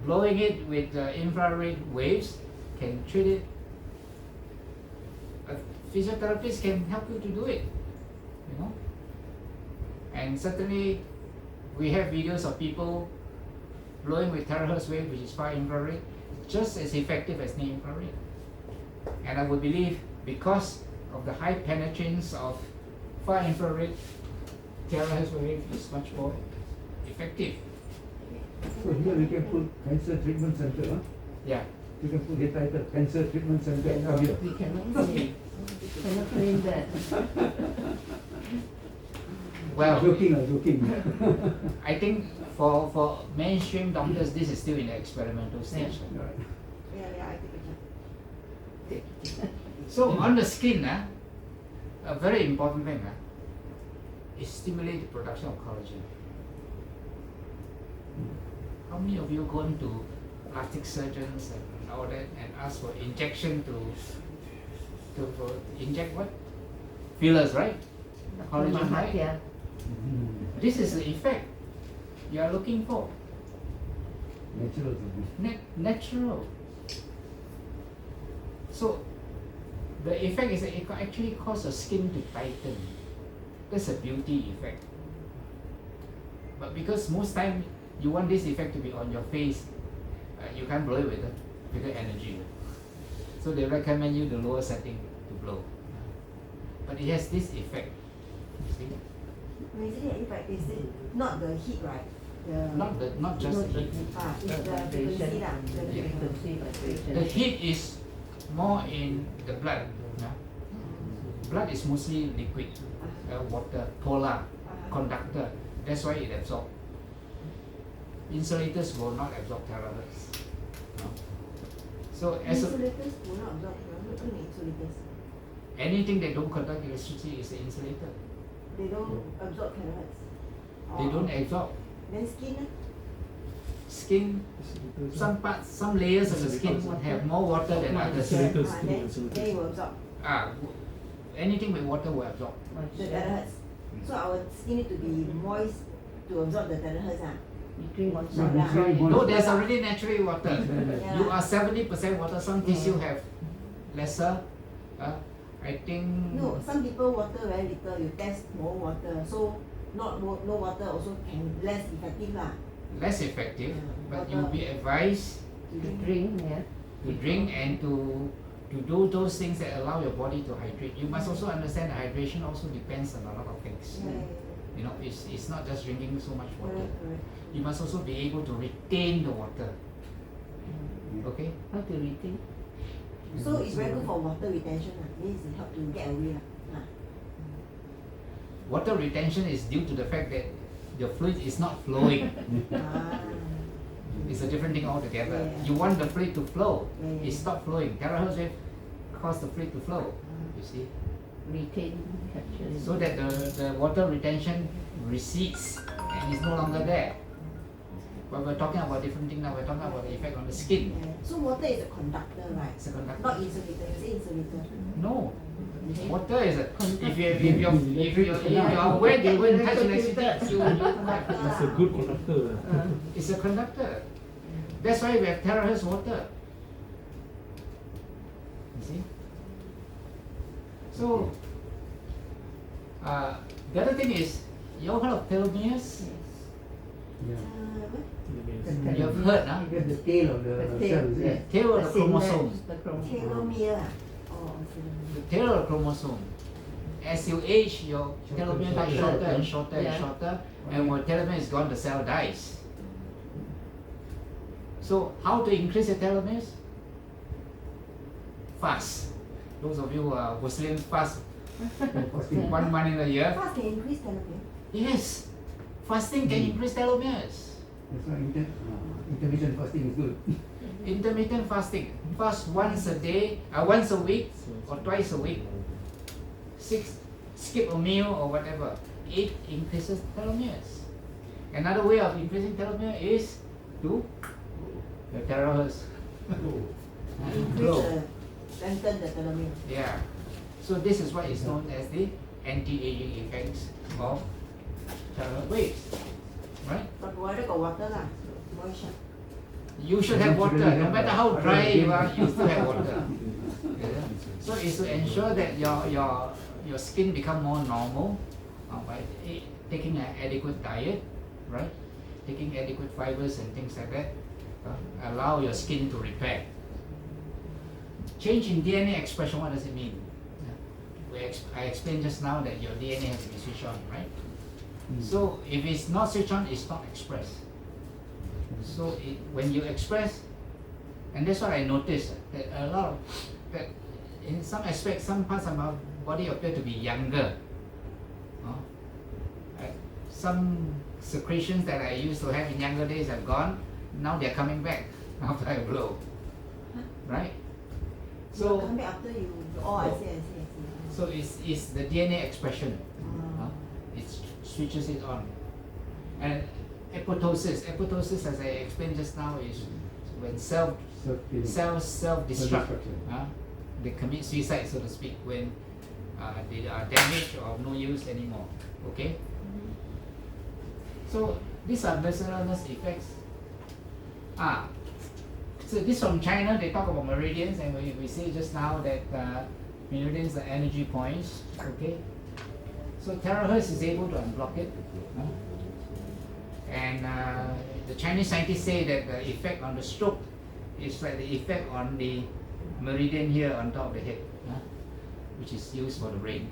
blowing it with infrared waves can treat it, a physiotherapist can help you to do it, and certainly we have videos of people blowing with terahertz wave, which is far infrared, just as effective as near infrared. And I would believe because of the high penetrance of far infrared, terahertz wave is much more effective. So here we can put cancer treatment center, huh? Yeah. You can put the title cancer treatment center here. We cannot say, cannot claim that. Well, Joking. I think for mainstream doctors, this is still in the experimental stage. Right. So on the skin, a very important thing is stimulate the production of collagen. How many of you gone to plastic surgeons and all that and ask for injection to inject what? Fillers, right? Collagen, right? Yeah. This is the effect you are looking for. Natural. Natural. So the effect is that it actually causes the skin to tighten. That's a beauty effect. But because most time you want this effect to be on your face, you can't blow it with bigger energy. So they recommend you the lower setting to blow. But it has this effect. See? Basically, if I say not the heat, right? Not just the heat. It's the frequency lah. The Yeah. Frequency vibration. The heat is more in the blood. Yeah? Blood is mostly liquid, water, polar, conductor. That's why it absorbs. Insulators will not absorb terahertz. No? So as a, Insulators will not absorb. What do you mean insulators? anything that don't conduct electricity is an insulator. They don't absorb terahertz. They don't absorb. Then skin, Skin, some parts, some layers of the skin have more water than others. Insulators then too, it will absorb Anything with water will absorb. the terahertz. So our skin need to be moist to absorb the terahertz. You drink water. So Yeah. naturally No, moist. there's already naturally water. Yeah. You are 70% water. Some tissue have lesser. I think. No, some people water very little. You test more water, so no water also can less effective lah. Less effective, Yeah. but you'll be advised To You drink. drink, yeah. to drink and to do those things that allow your body to hydrate. You must also understand that hydration also depends on a lot of things. Yeah. You know, it's not just drinking so much water. Correct. You must also be able to retain the water. Okay? How to retain? So it's very good for water retention lah. Means it help to get away lah. Water retention is due to the fact that the fluid is not flowing. It's a different thing altogether. Yeah. You want the fluid to flow. Yeah. It stopped flowing. Terahertz wave cause the fluid to flow. You see? Retain, capture. So that the water retention recedes and is no longer there. But we're talking about different thing now. We're talking about the effect on the skin. Yeah. So water is a conductor, right? It's a conductor. Not insulator. You say insulator. No. Water is a if you are wet when touch electricity, you It's a good conductor. it's a conductor. That's why we have terahertz water. You see? So the other thing is, you all heard of telomeres? Yeah. What? You have heard, huh? That's the tail of the cell, is it? Tail of the synapse, chromosome. the chromosome. Telomere ah. Oh, okay. The tail of the chromosome. As you age, your telomere gets shorter and shorter and Yeah. shorter, and when telomere is gone, the cell dies. So, how to increase your telomeres? Fast. Those of you who sleep fast Fasting. 1 month in a year, Fast can increase telomere. yes, fasting can increase telomeres. That's why intermittent fasting is good. Intermittent fasting, fast once a day, once a week, or twice a week. Skip a meal or whatever. It increases telomeres. Another way of increasing telomere is to the terahertz. Increase Grow. the strengthen the telomere. Yeah. So this is what is known as the anti-aging effects of terahertz waves, right? But provided got water lah, moisture. You should have water. No matter how dry you are, you still have water. Yeah. So it's to ensure that your skin become more normal by taking an adequate diet, right? Taking adequate fibers and things like that. Allow your skin to repair. Change in DNA expression, what does it mean? I explained just now that your DNA has to be switched on, right? So if it's not switched on, it's not expressed. So when you express, and that's what I noticed, that a lot of, that in some aspects, some parts of our body appear to be younger. Some secretions that I used to have in younger days have gone, now they're coming back after I blow. Right? So So come back after you. Oh, I see. so it's the DNA expression. It switches it on. And apoptosis, as I explained just now, is when cells self-destruct. They commit suicide, so to speak, when they are damaged or of no use anymore. Okay? So these are merciless effects. So this from China, they talk about meridians, and we say just now that meridians are energy points. Okay? So terahertz is able to unblock it. And the Chinese scientists say that the effect on the stroke is like the effect on the meridian here on top of the head, which is used for the brain.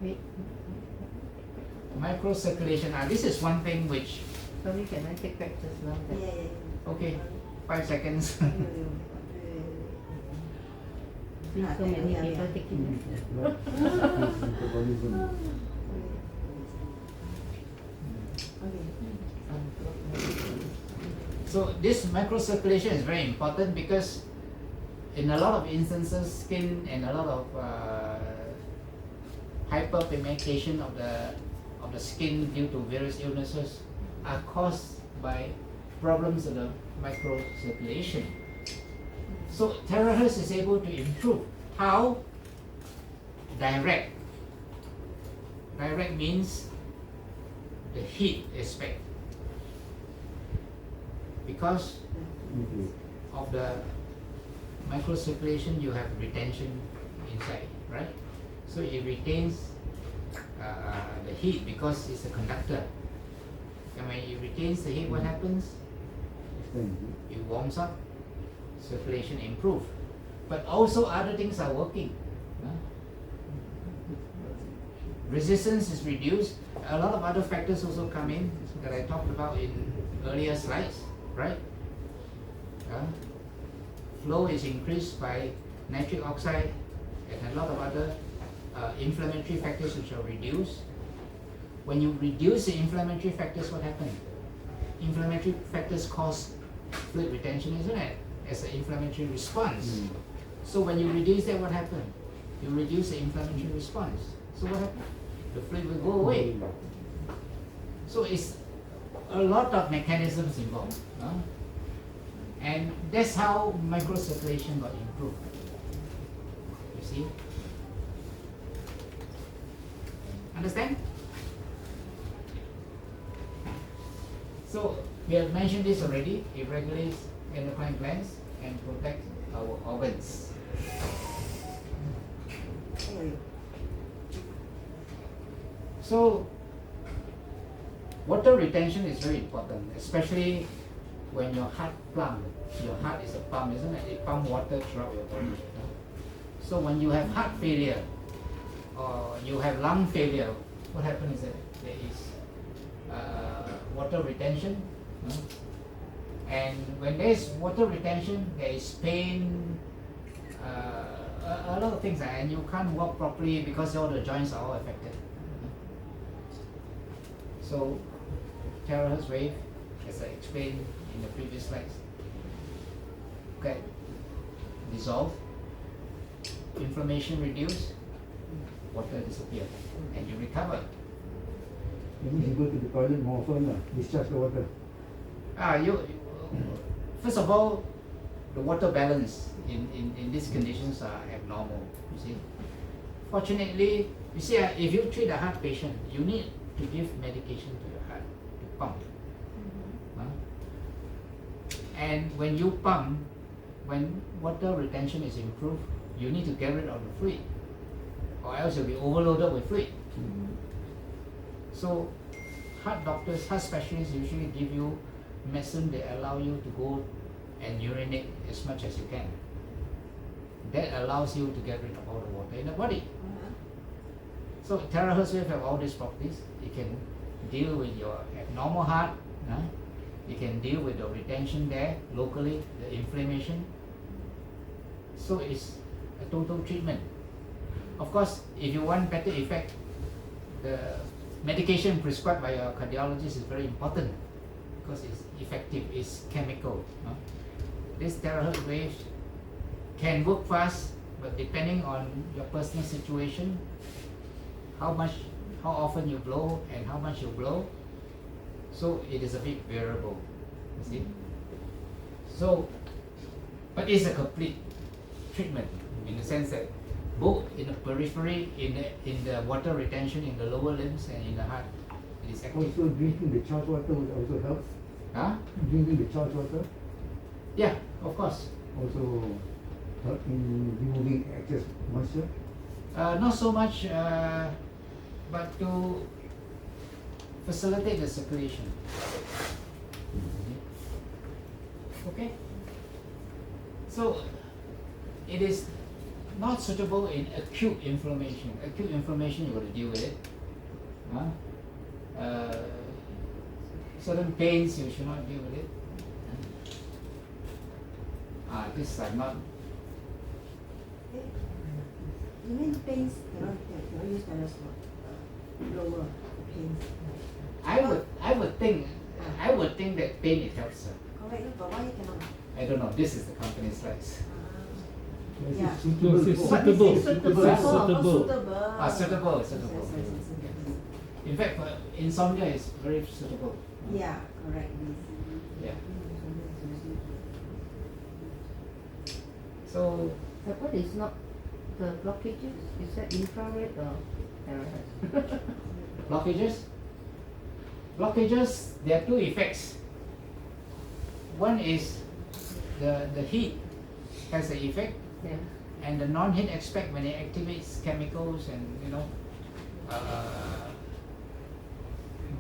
Wait, Microcirculation. This is one thing which, sorry, can I take back just now? That Yeah, yeah. okay, 5 seconds. see so many people taking this. Metabolism. So this microcirculation is very important because in a lot of instances, skin and a lot of hyperpigmentation of the skin due to various illnesses are caused by problems in the microcirculation. So THz is able to improve. How? Direct. Direct means the heat aspect. Because Okay. of the microcirculation, you have retention inside, right? So it retains the heat because it's a conductor. And when it retains the heat, what happens? Extend. It warms up, circulation improve. But also other things are working. Resistance is reduced. A lot of other factors also come in that I talked about in earlier slides, right? Flow is increased by nitric oxide and a lot of other inflammatory factors which are reduced. When you reduce the inflammatory factors, what happens? Inflammatory factors cause fluid retention, isn't it? As an inflammatory response. So when you reduce that, what happens? You reduce the inflammatory response. So what happens? The fluid will go away. So it's a lot of mechanisms involved. And that's how microcirculation got improved. You see? Understand? So we have mentioned this already. It regulates endocrine glands and protects our organs. So water retention is very important, especially when your heart pump. Your heart is a pump, isn't it? It pumps water throughout your body. So when you have heart failure or you have lung failure, what happens is that there is water retention. And when there is water retention, there is pain, a lot of things, and you can't walk properly because all the joints are all affected. So THz wave, as I explained in the previous slides, okay, dissolve, inflammation reduce, water disappear, and you recover. That means you go to the toilet more often, discharge the water. First of all, the water balance in these conditions are abnormal, you see. Fortunately, you see, if you treat a heart patient, you need to give medication to your heart, to pump. And when you pump, when water retention is improved, you need to get rid of the fluid, or else you'll be overloaded with fluid. So heart doctors, heart specialists usually give you medicine that allow you to go and urinate as much as you can. That allows you to get rid of all the water in the body. So THz wave have all these properties. It can deal with your abnormal heart. It can deal with the retention there locally, the inflammation. So it's a total treatment. Of course, if you want better effect, the medication prescribed by your cardiologist is very important because it's effective, it's chemical. This THz wave can work fast, but depending on your personal situation, how often you blow and how much you blow, so it is a bit variable, you see. So, but it's a complete treatment in the sense that both in the periphery, in the water retention in the lower limbs and in the heart, it is active. Also drinking the charged water will also help. Drinking the charged water Yeah, of course. also help in removing excess moisture. Not so much, but to facilitate the circulation. Okay? So, it is not suitable in acute inflammation. Acute inflammation, you got to deal with it. Certain pains, you should not deal with it. This I'm not. You mean pains cannot use THz blower for pains? I would think that pain it helps. Correct, but why you cannot? I don't know. This is the company's rights. Yeah. Suitable. But this is Suitable. suitable. Suitable. Yes. In fact, insomnia is very suitable. Yeah, correct. Yeah. So But what is not the blockages? Is that infrared or terahertz? blockages, there are two effects. One is the heat has an effect, Yeah. and the non-heat aspect when it activates chemicals and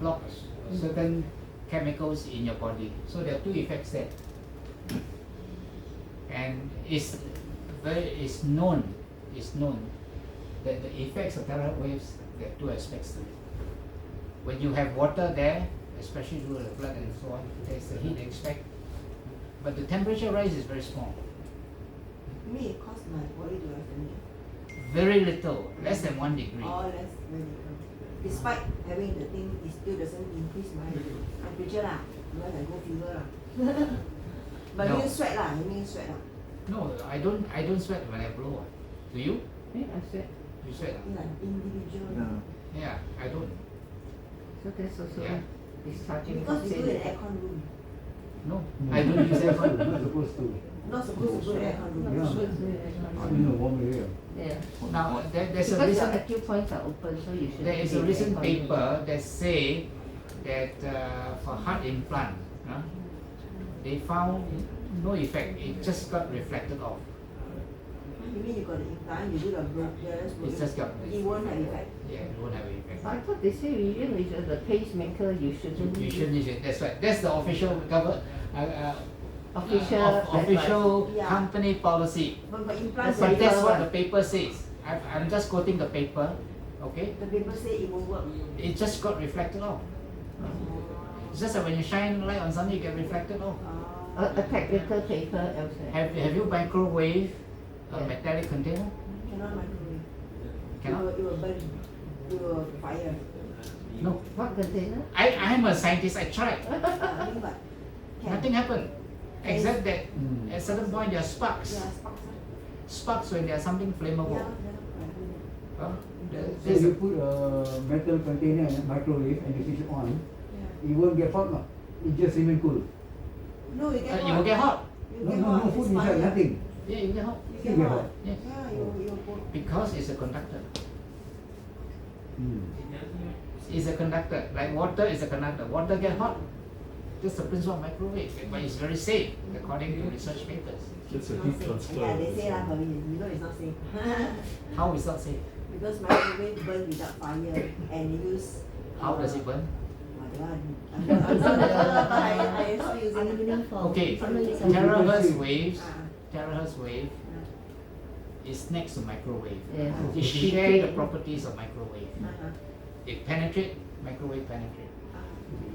blocks certain chemicals in your body. So there are two effects there, and it's known that the effects of terahertz waves, there are two aspects to it. When you have water there, especially through the blood and so on, there's the heat aspect, but the temperature rise is very small. You mean it caused my body to have any? Very little, less than 1 degree. Or less than despite having the thing, it still doesn't increase my temperature lah. Because I go fever lah. But No. you sweat lah. You mean sweat lah? No, I don't sweat when I blow. Do you? Yeah, I said. You sweat? It's like individual. Yeah, I don't. So that's also Yeah. discharging. Because you do in same. aircon room. No, I don't use aircon. Not supposed to. Not supposed to go in aircon room. Yeah. Supposed to do it as I'm well. in a warm area. Yeah. Now there's a Because your recent acupoints are open, so you should. there is be a in recent aircon. paper that say that for heart implant, they found no effect. It just got reflected off. You mean you got the implant, you do the It's just got. it won't have effect. Yeah, it won't have effect. I thought they say even with the pacemaker, you shouldn't. You shouldn't use it. That's right. That's the official Official. official Yeah. company policy. But implants, But that's what one. the paper says. I'm just quoting the paper. Okay. the people say it won't work. It just got reflected off. It's just that when you shine light on something, you get reflected off. A technical paper elsewhere. Have you microwave a Yeah. metallic container? Cannot microwave. Cannot. It will burn. It will fire. No. What container? I'm a scientist. I tried. I mean, but can. Nothing happened. Except that at certain point there are sparks. Yeah, sparks. Sparks when there's something flammable. Yeah. So you put a metal container in a microwave and you switch it on, Yeah. it won't get hot, no? It just remain cool. No, you get hot. You will get hot. You No, get no, hot. no It's food inside, fire. nothing. Yeah, you get hot. You Still get get hot. hot. Yes. Yeah, you go. Because it's a conductor. Hmm. Is a conductor. Like water is a conductor. Water get hot. That's the principle of microwave. But it's very safe according to research papers. It's a Not heat safe. transfer. Yeah, they say lah, but you know it's not safe. How is that safe? Because microwave burn without fire and they use. How does it burn? I'm not I stop using it. Okay, terahertz waves. Terahertz wave is next to microwave. Yeah. They share the properties of microwave. Uh-huh. It penetrate, microwave penetrate.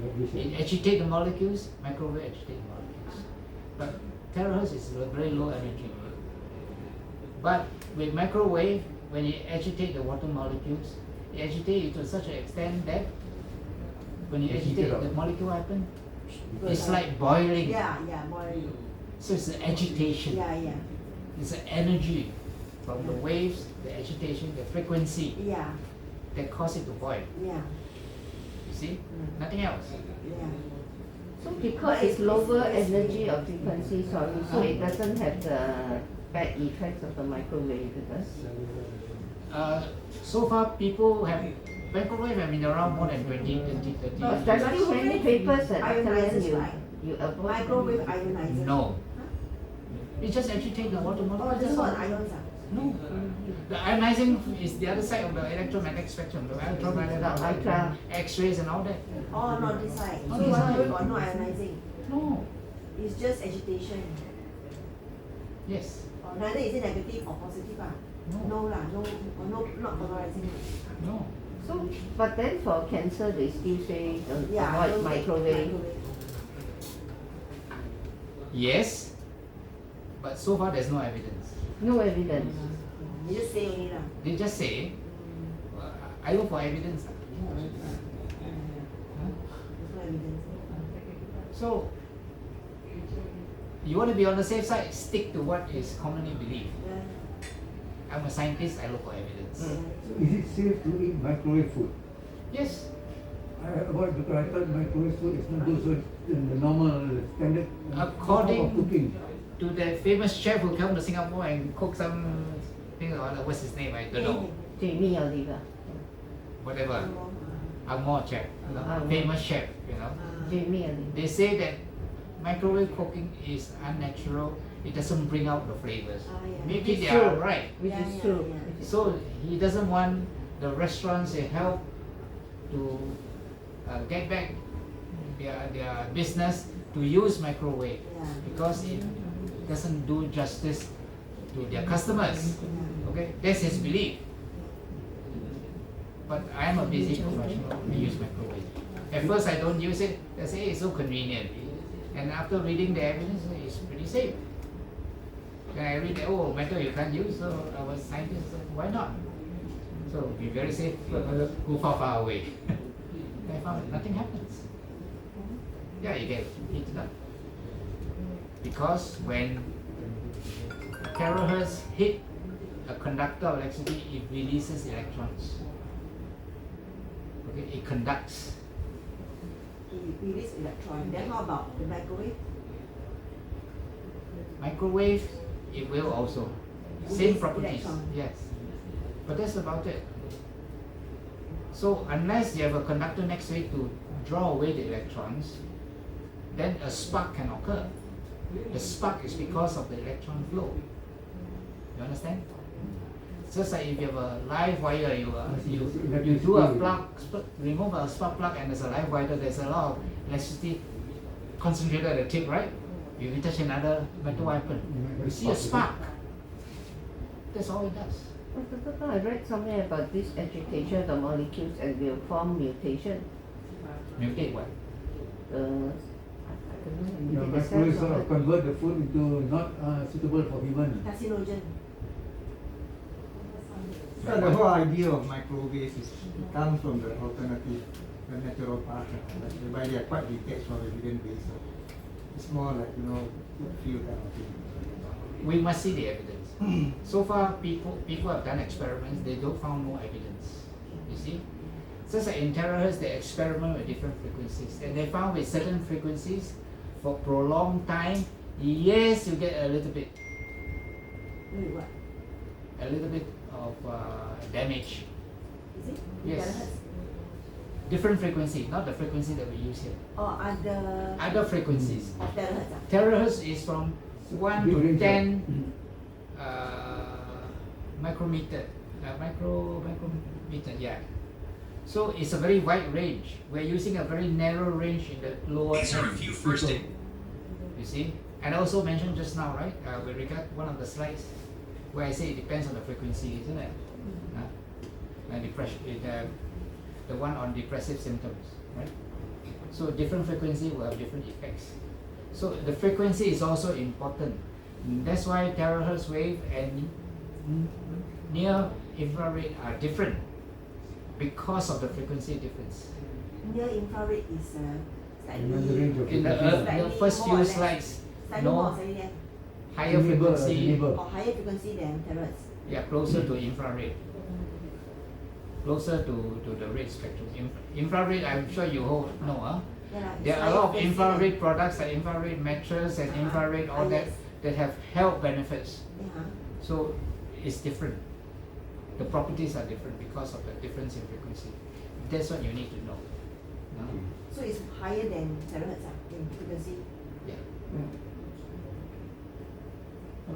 Vibration. It agitate the molecules, microwave agitate the molecules. But terahertz is a very low energy. But with microwave, when you agitate the water molecules, you agitate it to such an extent that when you They heat agitate it up. the molecule what happen? It's like boiling. Yeah, boiling. So it's an agitation. Yeah. It's an energy from the waves, the agitation, the frequency Yeah. that cause it to boil. Yeah. You see? Mm. Nothing else. Yeah. So because it's lower energy or frequency, so it doesn't have the bad effects of the microwave, because So far people have microwave have been around more than 20, 30 years. there's still many papers that Ionizes, recommend right? you avoid. Microwave ionizer. No. It just agitate the water Oh, molecule. this that's all. one ions ah. No. The ionizing is the other side of the electromagnetic spectrum, the ultraviolet, X-rays and all that. Oh, not this side. Not So this microwave side. got no ionizing. No. It's just agitation. Yes. Neither is it negative or positive ah. No lah, no, not polarizing. No. So, but then for cancer, they still say Yeah, avoid don't take microwave. Yes, but so far there's no evidence. No evidence. You just say only lah. They just say, I look for evidence. There's no evidence. So, you want to be on the safe side, stick to what is commonly believed. Yeah. I'm a scientist, I look for evidence. So is it safe to eat microwave food? Yes, I avoid because I thought microwave food is not good, so it's the normal standard According- of cooking. to the famous chef who come to Singapore and cook some thing, what's his name, I don't know, Jamie Oliver. whatever, Angmo chef, Angmo. famous chef, Jamie Oliver. They say that microwave cooking is unnatural, it doesn't bring out the flavors. yeah. Maybe It's they are true. right. Which Yeah, is yeah, true. yeah. Which is So he doesn't want the restaurants to help to get back their business to use microwave Yeah. because it doesn't do justice to their customers. Okay, that's his belief. But I am a busy professional. I use microwave. At first I don't use it. I say it's so convenient. And after reading the evidence, it's pretty safe. Then I read that, oh, metal you can't use, so I was scientist, so why not? So be very safe, go far away. I found nothing happens. Yeah, you get heat it up. Because when terahertz hit a conductor of electricity, it releases electrons. Okay, it conducts. It release electron. Then how about the microwave? Microwave, it will also. Same Release properties, electron. yes. But that's about it. So unless you have a conductor next to it to draw away the electrons, then a spark can occur. The spark is because of the electron flow. You understand? Just like if you have a live wire, you do a plug, remove a spark plug and there's a live wire, there's a lot of electricity concentrated at the tip, right? If you touch another metal weapon, you see a spark. That's all it does. But I read somewhere about this agitation of the molecules and will form mutation. Mutate what? I don't know, Your mutate the microwave cells sort or of what. convert the food into not suitable for human. Carcinogen. So the whole idea of microwaves is it comes from the alternative, the natural path, whereby they are quite detached from evidence base. So it's more like good feel kind of thing. We must see the evidence. So far, people have done experiments. They don't found no evidence. You see, just like in terahertz, they experiment with different frequencies, and they found with certain frequencies for prolonged time, yes, you get a little bit Wait, what? of damage. Is it? Yes. Terahertz? Different frequency, not the frequency that we use here. Or other Other frequencies. of terahertz? Terahertz is from 1 Big to range, 10 micrometer. Micrometer, yeah. So it's a very wide range. We're using a very narrow range in the lower end. You see? And I also mentioned just now, right? With regard one of the slides where I say it depends on the frequency, isn't it? And depression, the one on depressive symptoms, right? So different frequency will have different effects. So the frequency is also important. That's why terahertz wave and near infrared are different because of the frequency difference. Near infrared is Another range slightly of In the frequency. first more or few less. slides, slightly more, no slightly less. higher Neighbor, frequency, neighbor. Or higher frequency than terahertz. yeah, closer to infrared, closer to the red spectrum. Infrared, I'm sure you all know, huh? Yeah, lah, it's There are a higher lot of frequency infrared products like infrared mattress and infrared all that yes. that have health benefits. than- Yeah. So it's different. The properties are different because of the difference in frequency. That's what you need to know. No? So it's higher than terahertz in frequency. Yeah.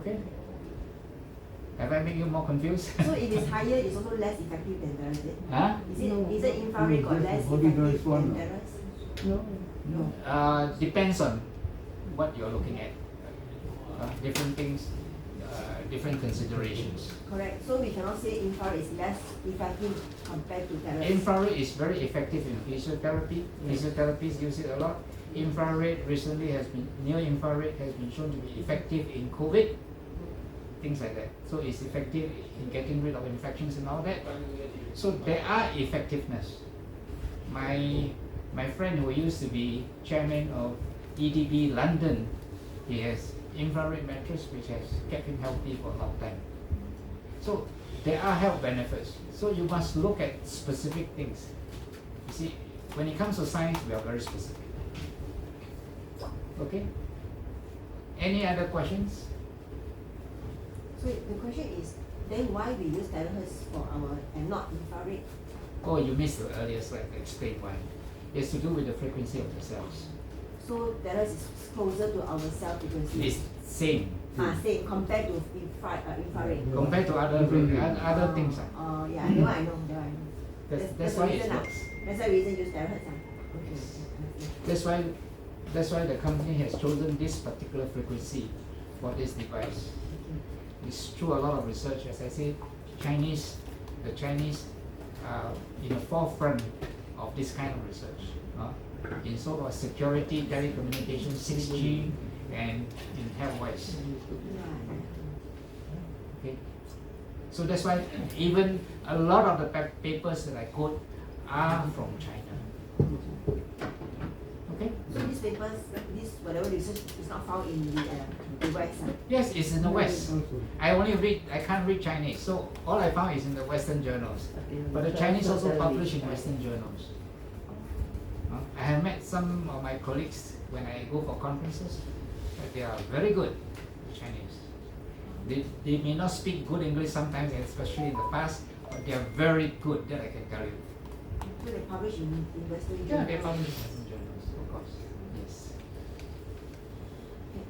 Okay. Have I made you more confused? So if it's higher, it's also less effective than terahertz. Is it? Huh? Is it infrared got Just less the body effective noise one, than no? terahertz? No. Depends on what you're looking at. Different things, different considerations. Correct. So we cannot say infrared is less effective compared to THz. Infrared is very effective in physiotherapy. Physiotherapists use it a lot. Infrared recently has been, near infrared has been shown to be effective in COVID, things like that. So it's effective in getting rid of infections and all that. So there are effectiveness. My friend who used to be chairman of EDB London, he has infrared mattress which has kept him healthy for a long time. So there are health benefits. So you must look at specific things. You see, when it comes to science, we are very specific. Okay? Any other questions? So the question is, then why we use THz for our and not infrared? Oh, you missed the earlier slide to explain why. It's to do with the frequency of the cells. So THz is closer to our cell frequency. It's same Same compared to infrared. compared to other things. Yeah, that one I know. That's the why reason it works. That's the reason use THz. Okay. That's why the company has chosen this particular frequency for this device. It's through a lot of research. As I said, the Chinese are in the forefront of this kind of research. In sort of security, telecommunication, 6G, and in health-wise. Okay. So that's why even a lot of the papers that I quote are from China. Okay. So these papers, this whatever research is not found in the West. Yes, it's in the West. I can't read Chinese, so all I found is in the Western journals. But the Chinese also publish in Western journals. I have met some of my colleagues when I go for conferences. They are very good, Chinese. They may not speak good English sometimes, especially in the past, but they are very good, that I can tell you. So they publish in Western journals? Yeah, they publish in Western journals, of course. Yes.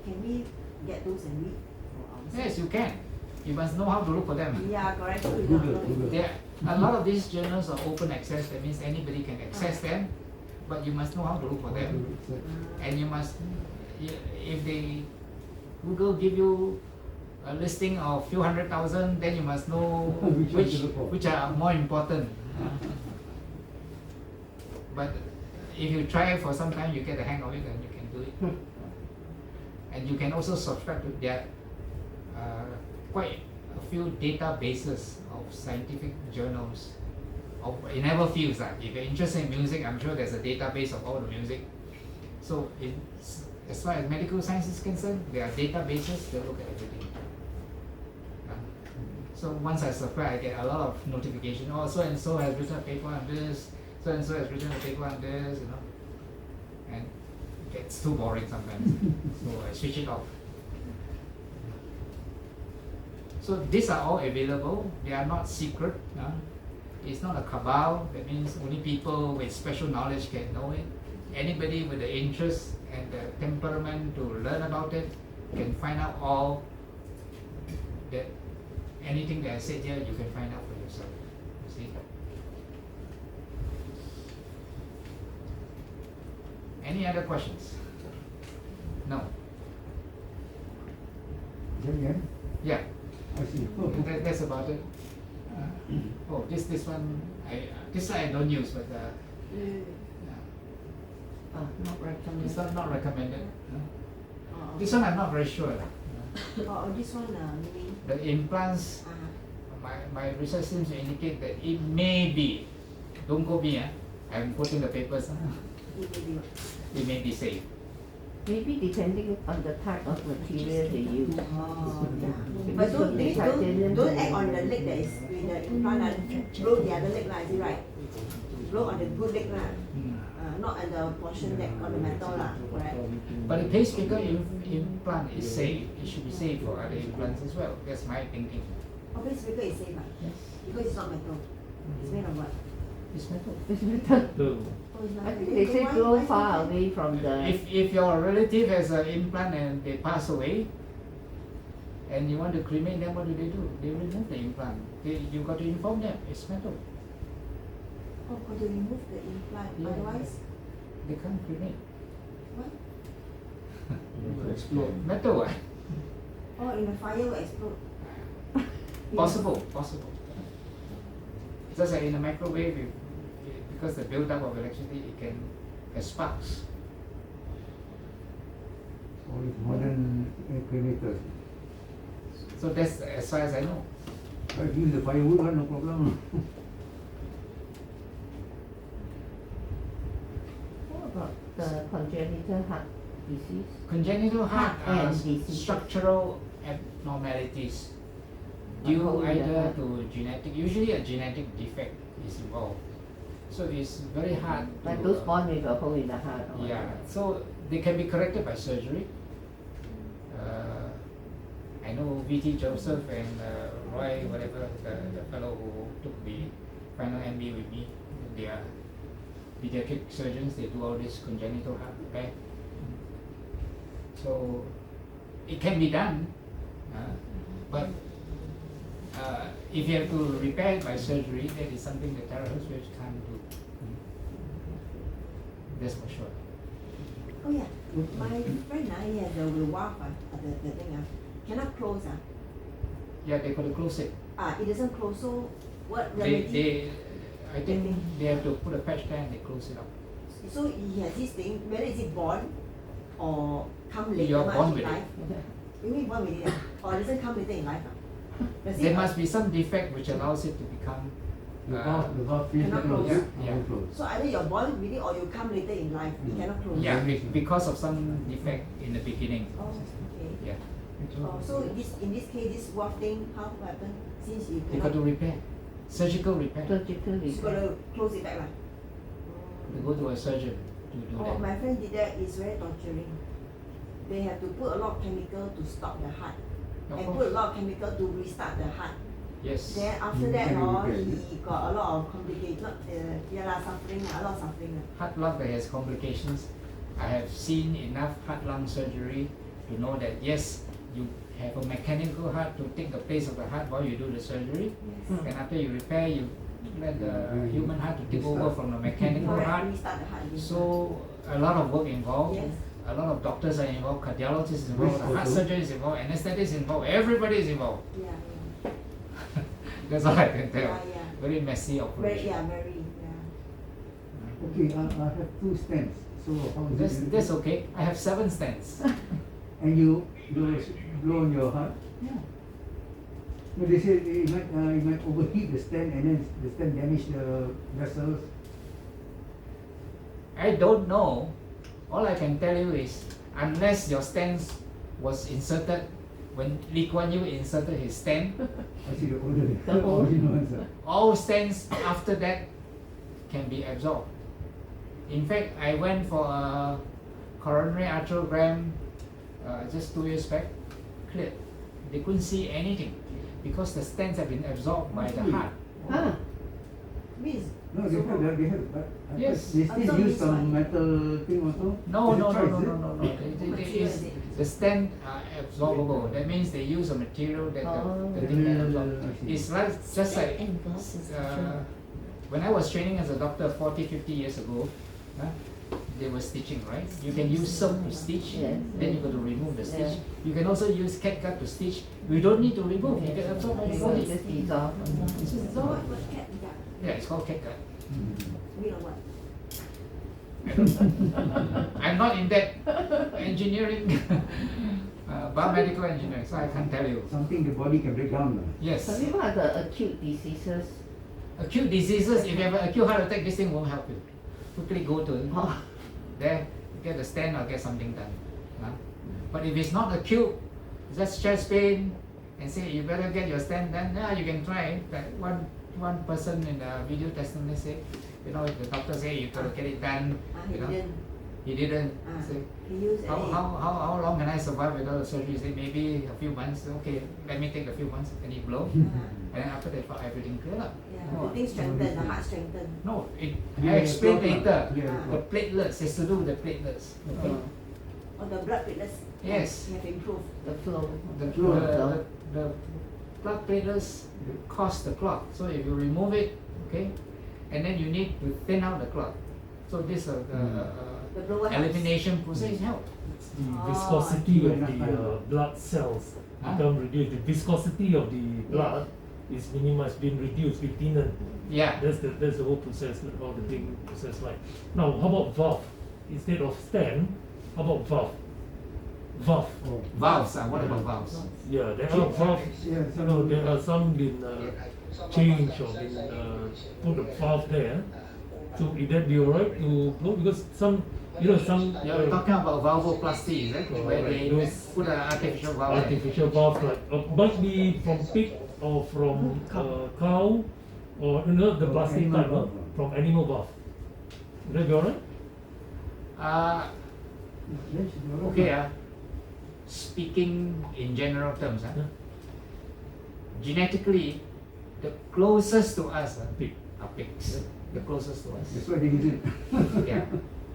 Can we get those and read for ourselves? Yes, you can. You must know how to look for them. Yeah, correct. So we don't know. A lot of these journals are open access, that means anybody can access them, but you must know how to look for them. And you must, if Google give you a listing of few 100,000, then you must know which are more important. But if you try it for some time, you get the hang of it, then you can do it. And you can also subscribe to their quite a few databases of scientific journals in every fields. If you're interested in music, I'm sure there's a database of all the music. So as far as medical science is concerned, there are databases that look at everything. So once I subscribe, I get a lot of notification. Oh, so and so has written a paper on this. So and so has written a paper on this. And it gets too boring sometimes. So I switch it off. So these are all available. They are not secret. It's not a cabal. That means only people with special knowledge can know it. Anybody with the interest and the temperament to learn about it can find out all that. Anything that I said here, you can find out for yourself. You see? Any other questions? No. Yeah. I see. That's about it. This one I don't use, but Not recommended. it's not recommended. This one I'm not very sure. This one, maybe. The implants, my research seems to indicate that it may be. Don't quote me. I'm quoting the papers. It may be safe. Maybe depending on the type of material they use. But don't act on the leg that is with the implant. Blow the other leg, is it right? Blow on the good leg, not on the portion that on the metal, correct? But the pacemaker implant is safe. It should be safe for other implants as well. That's my thinking. Pacemaker is safe, because it's not metal. It's made of what? It's metal. It's metal. The I think they say blow far away from the. If your relative has an implant and they pass away, and you want to cremate them, what do? They remove the implant. You got to inform them it's metal. Oh, got to remove the implant. Yeah. Otherwise, They can't cremate. what? It will explode. Metal. Oh, in the fire will explode. Possible. Just like in a microwave, because the build-up of electricity, it can have sparks. All these modern cremators. So that's as far as I know. I use the firewood one, no problem. What about the congenital heart disease? Congenital heart Heart and are diseases. structural abnormalities due How will either that to genetic, usually a genetic defect is involved. So it's very hard to, Like those born with a hole in the heart or yeah, whatever. so they can be corrected by surgery. I know VT Joseph and Roy, whatever, the fellow who took the final MB with me, they are pediatric surgeons, they do all this congenital heart repair. So it can be done, but if you have to repair it by surgery, that is something that THz can't do. That's for sure. Oh yeah, my friend he has the WAF, the thing cannot close Yeah, they could close it. it doesn't close, so what They I think they have to put a patch there and they close it up. So he has this thing, whether is it born or come later You're much born in with it. life? You mean born with it or doesn't come later in life? Does There it? must be some defect which allows it to become. The valve feels cannot like close. Yeah. close. So either you're born with it or you come later in life, it cannot close. Yeah, because of some defect in the beginning. Oh, okay. Yeah, Oh, so in this case, this WAF thing, how happened? Since you they got to cannot, repair, surgical repair. Surgical you got repair. to close it back, lah. They go to a surgeon to do Oh, that. my friend did that. It's very torturing. They have to put a lot of chemical to stop the heart, Of and course. put a lot of chemical to restart the heart. Yes. Then after Mm, that, can you repair he got a lot of complicated, suffering, a lot of suffering. Heart lung that has complications. I have seen enough heart lung surgery to know that yes, you have a mechanical heart to take the place of the heart while you do the surgery. Yes. And after you repair, you let the Mm. human heart to take over from the mechanical Correct, heart. restart the heart again. So a lot of work involved. Yes. A lot of doctors are involved, cardiologists is involved, Yes, heart also. surgeon is involved, anesthetists is involved, everybody is involved. Yeah, That's all I can tell. yeah. Very messy Very, operation. very, Okay, I have 2 stents. So how is it? That's okay. I have 7 stents. And you blow on your heart? Yeah. No, they say it might overheat the stent and then the stent damage the vessels. I don't know. All I can tell you is, unless your stent was inserted when Lee Kuan Yew inserted his stent, I see the older, The whole- original ones. all stents after that can be absorbed. In fact, I went for a coronary arteriogram just 2 years back, cleared. They couldn't see anything because the stents have been absorbed by the heart. Huh? Means, No, they have, but I Yes. they Absorb still use means some what? metal thing also. No, Is it no, no, choice, no, is it? no, no, no. They Material, use, is it? the stent are absorbable. That means they use a material that Oh. the thing can absorb. I see. It's like just like Involves when I was training as a doctor 40, 50 years ago, they were stitching, right? You can use silk to stitch, Yes. then you got to remove the stitch. Yeah. You can also use catgut to stitch. You don't need to remove, you can absorb by the So body. it just dissolve. It's just so absorbed. what cat? Yeah, it's called catgut. Mean or what? I'm not in that engineering, biomedical engineering, so I can't tell you. Something the body can break down. Yes. So what are the acute diseases? Acute diseases, if you have an acute heart attack, this thing won't help you. Quickly go to Oh. there, get a stent or get something done. But if it's not acute, just chest pain and say you better get your stent done, you can try. Like one person in the video testimony said, the doctor say you gotta get it done. He didn't. He didn't. Say, He used any. how long can I survive without the surgery? He said maybe a few months. Okay, let me take a few months. And he blow. And then after that, everything cleared up. Yeah, the thing strengthened, the heart strengthened. No, I Clear explain the clot, later. clear the The platelets has to do with the platelets. Okay? Or the blood platelets Yes. have improved. The flow. The blood platelets cause the clot. So if you remove it, okay, and then you need to thin out the clot. So this The blower helps. elimination process help. The Oh, viscosity I of see. the blood cells Huh? become reduced. The viscosity of the blood is minimized, been reduced, been thinner. Yeah. That's the whole process, how the thing process like. Now, how about valve? Instead of stent, how about valve? Valve. Oh. Valves. What about valves? Yeah, there are valve. Yeah, You know, there are some been changed or been put a valve there. So is that be alright to blow? Because some, you know, some You're talking about valvoplasty, is it? Where right, they those put an artificial valve. artificial valve like might be from pig or from cow or you know the From plastic animal type valve. from animal valve. Would that be alright? Then should be alright. Okay. Speaking in general terms, Yeah. genetically, the closest to us Pig. are pigs. The closest to us. That's why they use it. Yeah.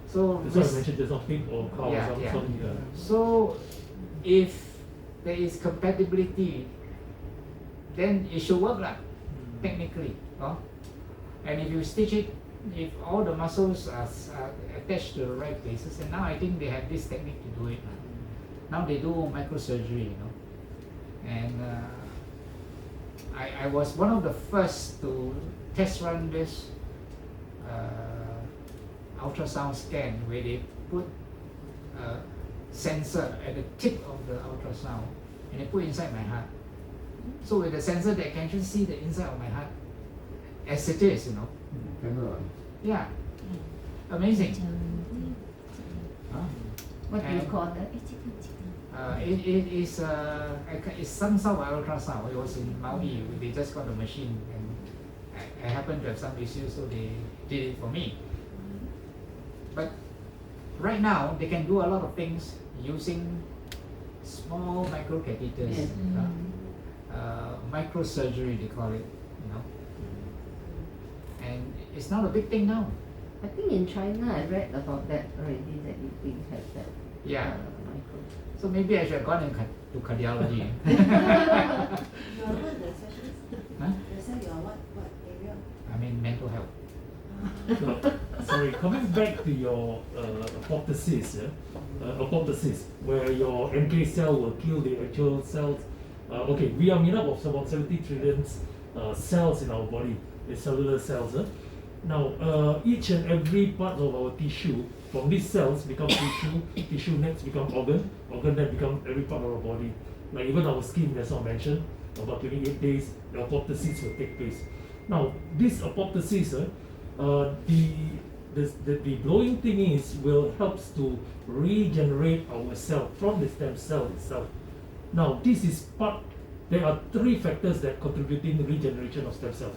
So That's why I this- mentioned just now pig or cow Yeah, or some, yeah. some So, if there is compatibility, then it should work lah, technically. And if you stitch it, if all the muscles are attached to the right places, and now I think they have this technique to do it. Now they do microsurgery, and I was one of the first to test run this ultrasound scan where they put a sensor at the tip of the ultrasound and they put inside my heart. So with the sensor they can just see the inside of my heart as it is, Camera. Yeah. Amazing. Huh? What do you And- call that? It is it's some sort of ultrasound. It was in Maui. They just got the machine, and I happened to have some issues, so they did it for me. But right now, they can do a lot of things using small microcatheters, Yes. microsurgery they call it, and it's not a big thing now. I think in China I read about that already, that you think have that Yeah. micro. So maybe I should have gone to cardiology. You are what the specialist? Huh? You say you are what area? I mean mental health. So, sorry, coming back to your hypothesis, hypothesis, where your NK cell will kill the actual cells. Okay, we are made up of about 70 trillion cells in our body, the cellular cells. Now, each and every part of our tissue, from these cells become tissue, tissue next become organ, organ then become every part of our body. Like even our skin, that's not mentioned, about 28 days, the apoptosis will take place. Now, this apoptosis, the blowing thing will helps to regenerate our cell from the stem cell itself. Now, this is part. There are three factors that contribute in the regeneration of stem cells.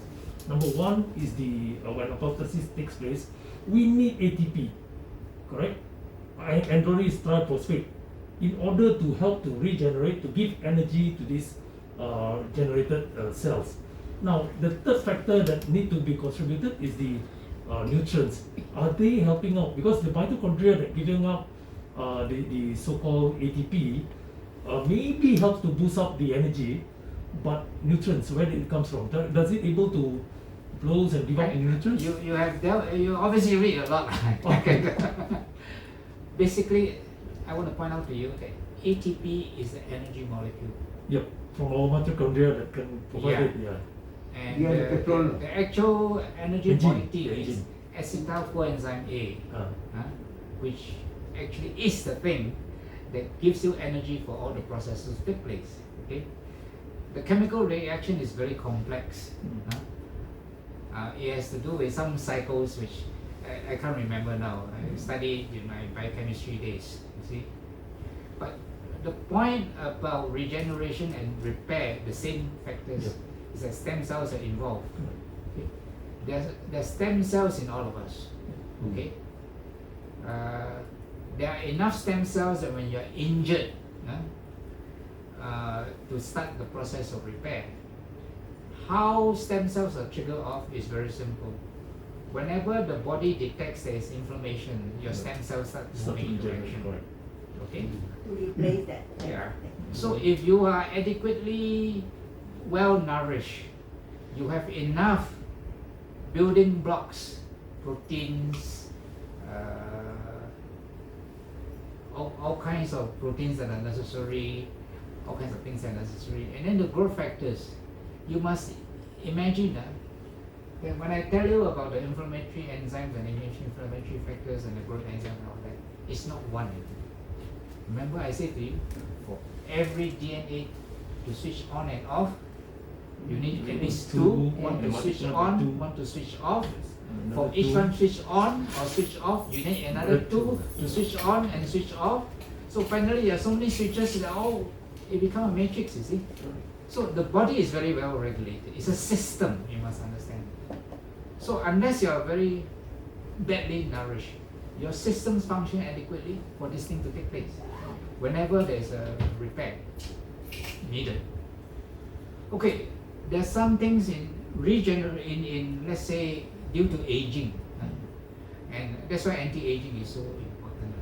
Number one is when apoptosis takes place, we need ATP, correct? Androgen triphosphate, in order to help to regenerate, to give energy to these generated cells. Now, the third factor that need to be contributed is the nutrients. Are they helping out? Because the mitochondria that giving out the so-called ATP maybe helps to boost up the energy, but nutrients, where it comes from? Does it able to blows and give out the nutrients? You obviously read a lot. Okay. Basically, I want to point out to you that ATP is the energy molecule. Yep, from our mitochondria that can provide it. Yeah. And Yeah, the petrol. the actual energy Engine, molecule the is engine. acetyl coenzyme A, Uh, which actually is the thing that gives you energy for all the processes to take place. Okay, the chemical reaction is very complex. It has to do with some cycles which I can't remember now. I studied in my biochemistry days. You see, but the point about regeneration and repair, the same factors, is that stem cells are involved. Okay? There's stem cells in all of us. Okay. There are enough stem cells that when you're injured, to start the process of repair. How stem cells are triggered off is very simple. Whenever the body detects there is inflammation, your stem cells start moving into action. correct. Okay. To replace that. Yeah. So if you are adequately well nourished, you have enough building blocks, proteins, all kinds of proteins that are necessary, all kinds of things that are necessary, and then the growth factors. You must imagine that when I tell you about the inflammatory enzymes and inflammatory factors and the growth enzyme and all that, it's not one. Remember I said to you, for every DNA to switch on and off, you need at least two, one to switch on, one to switch off. For each one switch on or switch off, you need another two to switch on and switch off. So finally there are so many switches that it becomes a matrix, you see. So the body is very well regulated. It's a system, you must understand. So unless you are very badly nourished, your systems function adequately for this thing to take place. Whenever there's a repair needed. Okay, there's some things in let's say due to aging, and that's why anti-aging is so important.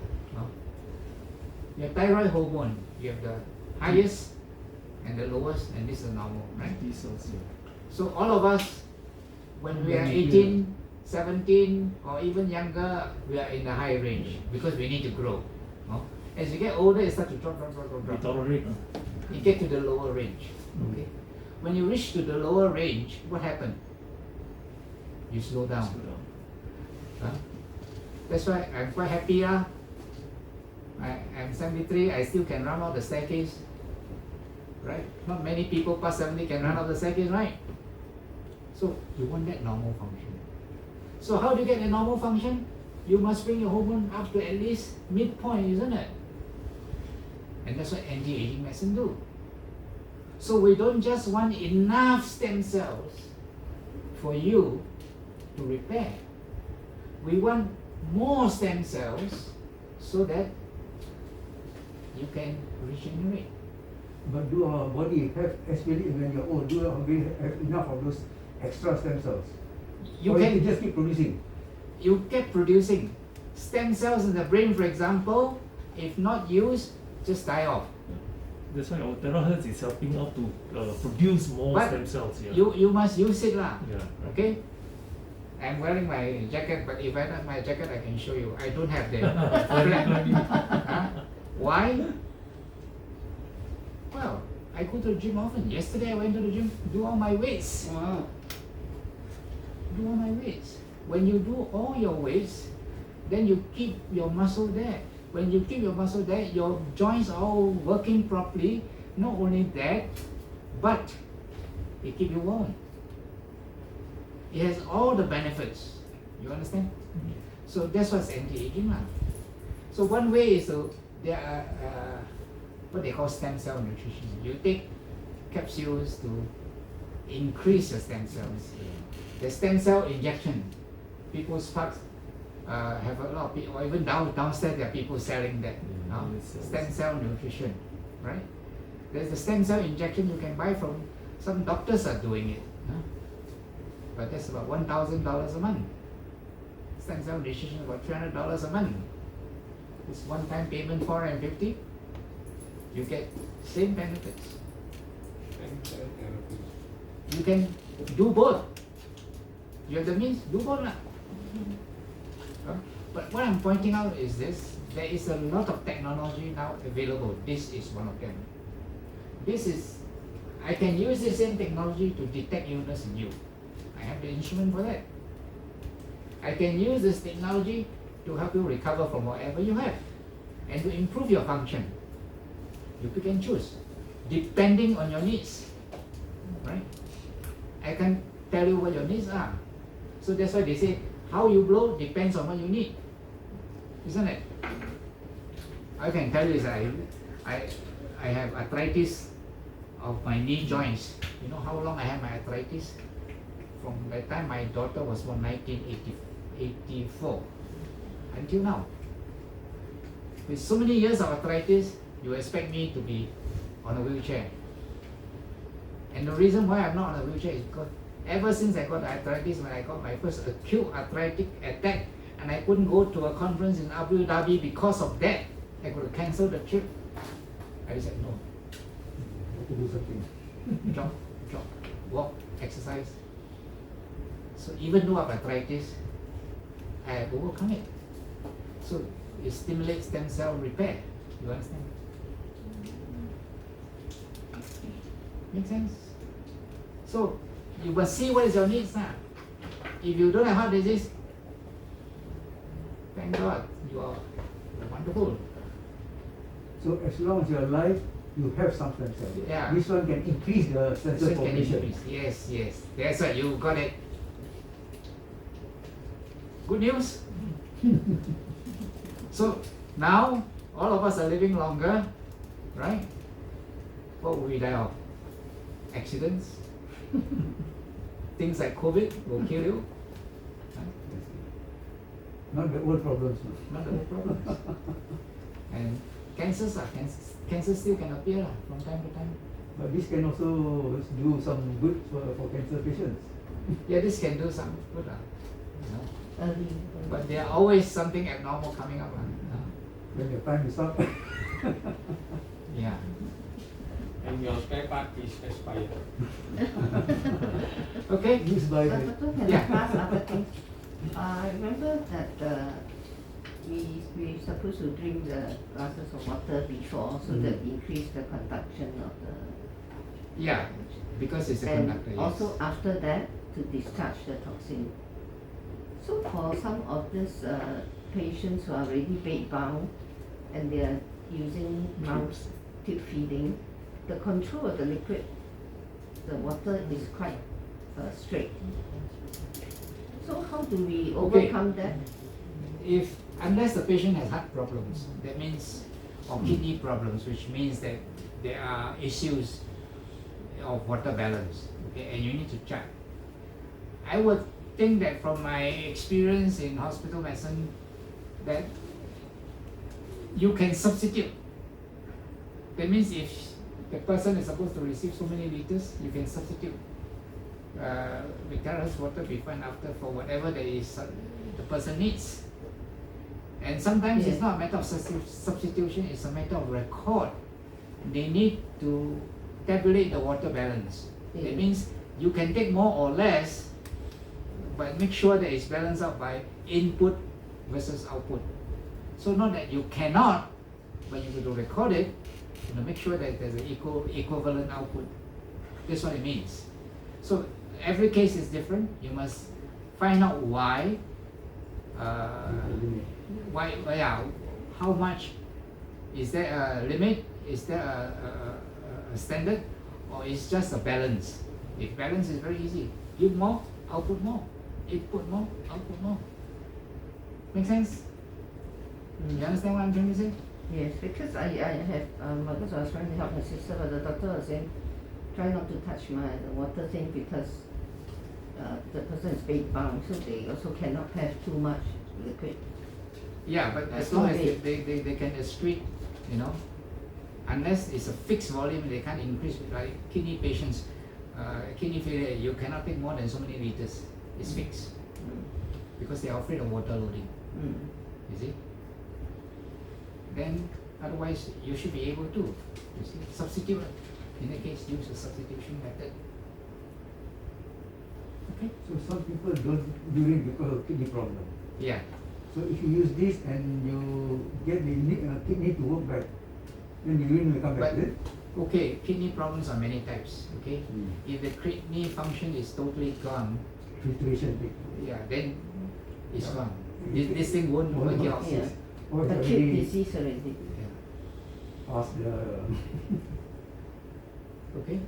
Your thyroid hormone, you have the highest and the lowest, and this is normal, right? So all of us, when we are 18, 17, or even younger, we are in the high range because we need to grow. As you get older, it starts to drop. You get to the lower range. Okay. When you reach to the lower range, what happens? You slow down. That's why I'm quite happy. I'm 73. I still can run up the staircase. Right? Not many people past 70 can run up the staircase, right? So you want that normal function. So how do you get the normal function? You must bring your hormone up to at least midpoint, isn't it? And that's what anti-aging medicine do. So we don't just want enough stem cells for you to repair. We want more stem cells so that you can regenerate. But do our body have, especially when you're old, do our body have enough of those extra stem cells? You or can you just keep producing? You keep producing. Stem cells in the brain, for example, if not used, just die off. That's why our THz is helping out to produce more But stem cells. Yeah. You must use it lah. Yeah. Okay? I'm wearing my jacket, but if I don't have my jacket, I can show you. I don't have the flap. Why? Well, I go to the gym often. Yesterday I went to the gym, do all my weights. Do all my weights. When you do all your weights, then you keep your muscle there. When you keep your muscle there, your joints are all working properly. Not only that, but it keeps you warm. It has all the benefits. You understand? So that's what's anti-aging lah. So one way is there are what they call stem cell nutrition. You take capsules to increase your stem cells. The stem cell injection. People's parks have a lot of people, or even downstairs there are people selling that. Stem cell nutrition, right? There's the stem cell injection you can buy from, some doctors are doing it. But that's about $1,000 a month. Stem cell nutrition is about $300 a month. It's one-time payment, $450. You get same benefits. You can do both. You have the means, do both lah. But what I'm pointing out is this: there is a lot of technology now available. This is one of them. I can use the same technology to detect illness in you. I have the instrument for that. I can use this technology to help you recover from whatever you have and to improve your function. You pick and choose, depending on your needs, right? I can tell you what your needs are. So that's why they say, how you blow depends on what you need, isn't it? I can tell you is I have arthritis of my knee joints. You know how long I have my arthritis? From the time my daughter was born, 1984, until now. With so many years of arthritis, you expect me to be on a wheelchair. And the reason why I'm not on a wheelchair is because ever since I got arthritis, when I got my first acute arthritic attack, and I couldn't go to a conference in Abu Dhabi because of that, I could have cancelled the trip. I said no. To do something. Jog, walk, exercise. So even though I have arthritis, I have overcome it. So it stimulates stem cell repair. You understand? Make sense? So You must see what is your needs now. If you don't have heart disease, thank God, you are wonderful. So as long as you're alive, you have some stem cells. Yeah. This one can increase the stem So cell it can population. increase. Yes, yes. That's right, you got it. Good news. So now all of us are living longer, right? What will we die of? Accidents? Things like COVID will kill you. Not the old problems. No. Not the whole problem. And cancers are cancer still can appear from time to time. But this can also do some good for cancer patients. Yeah, this can do some good. You know. Early. But there are always something abnormal coming up. When your time is up. Yeah. And your spare part is expired. Okay. Used by the Doctor, can Yeah. I ask other things? I remember that we supposed to drink the glasses of water before so that increase the conduction of the. Yeah, because it's a And conductor. Yes. also after that to discharge the toxin. So for some of these patients who are already bed bound and they are using mouth tube feeding, the control of the liquid, the water is quite straight. So how do we overcome that? If unless the patient has heart problems, that means or kidney problems, which means that there are issues of water balance. Okay, and you need to check. I would think that from my experience in hospital medicine, that you can substitute. That means if the person is supposed to receive so many liters, you can substitute with THz water before and after for whatever that is the person needs. And sometimes it's not a matter of substitution, it's a matter of record. They need to tabulate the water balance. That means you can take more or less, but make sure that it's balanced out by input versus output. So not that you cannot, but you have to record it, make sure that there's an equivalent output. That's what it means. So every case is different. You must find out why, how much, is there a limit, is there a standard, or is just a balance? If balance is very easy, give more, output more, input more, output more. Make sense? You understand what I'm trying to say? Yes, because I have because I was trying to help my sister, but the doctor was saying try not to touch the water thing because the person is bed bound, so they also cannot have too much liquid. Yeah, but as long as they can excrete, unless it's a fixed volume, they can't increase. Like kidney patients, kidney failure, you cannot take more than so many liters. It's fixed because they are afraid of water loading. You see? Then otherwise you should be able to. You see, substitute. In that case, use a substitution method. Okay. So some people don't urine because of kidney problem. Yeah. So if you use this and you get the kidney to work back, then the urine will come back. But, okay, kidney problems are many types. Okay, if the kidney function is totally gone, Filtration thing. yeah, then it's gone. This thing won't work out. Yeah. Or it's Acute already disease already. past the. Okay.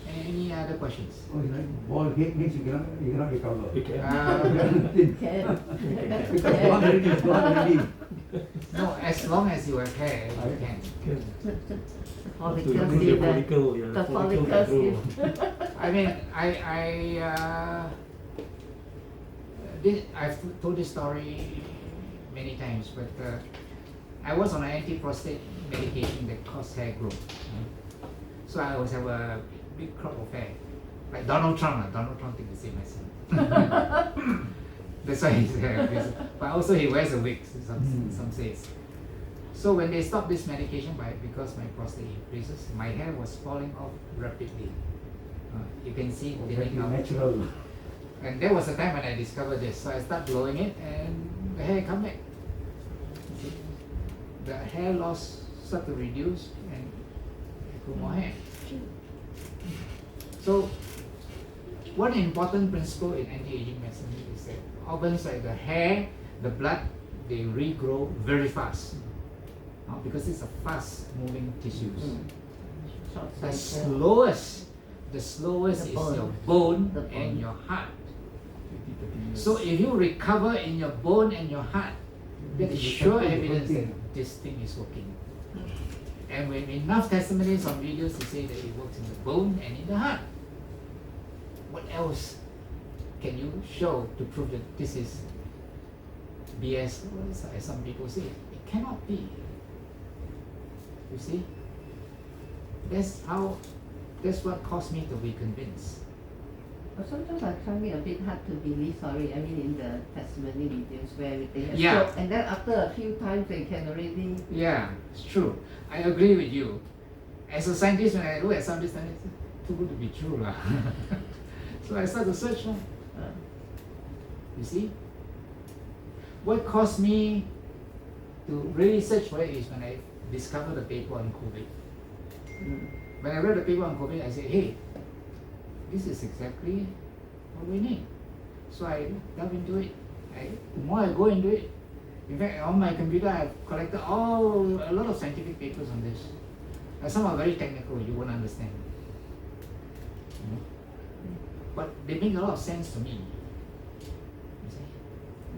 Any other questions? Oh, it's like ball head means you cannot recover. You can. Because gone already is gone already. No, as long as you have hair, you can. To Follicles remove in the follicle, yeah, the follicle follicles control. I mean, I've told this story many times, but I was on an anti-prostate medication that caused hair growth. So I always have a big crop of hair, like Donald Trump. Donald Trump thinks the same medicine. That's why his hair appears. But also he wears a wig. Some says. So when they stopped this medication, because my prostate increases, my hair was falling off rapidly. You can see it thinning out. Natural. And there was a time when I discovered this. So I started blowing it and the hair come back. See? The hair loss started to reduce and I grew more hair. So one important principle in anti-aging medicine is that organs like the hair, the blood, they regrow very fast. Because it's a fast-moving tissues. The slowest is your bone and your heart. So if you recover in your bone and your heart, that is sure evidence that this thing is working. And when enough testimonies on videos to say that it works in the bone and in the heart, what else can you show to prove that this is BS, as some people say? It cannot be. You see? That's what caused me to be convinced. But sometimes I find it a bit hard to believe, sorry, I mean in the testimony videos where they have Yeah. stroke, and then after a few times they can already... Yeah, it's true. I agree with you. As a scientist, when I look at some of this, it's too good to be true. So I start to search. You see? What caused me to really search for it is when I discovered the paper on COVID. When I read the paper on COVID, I said, hey, this is exactly what we need. So I delve into it. The more I go into it, in fact, on my computer, I've collected a lot of scientific papers on this. Some are very technical, you won't understand. But they make a lot of sense to me.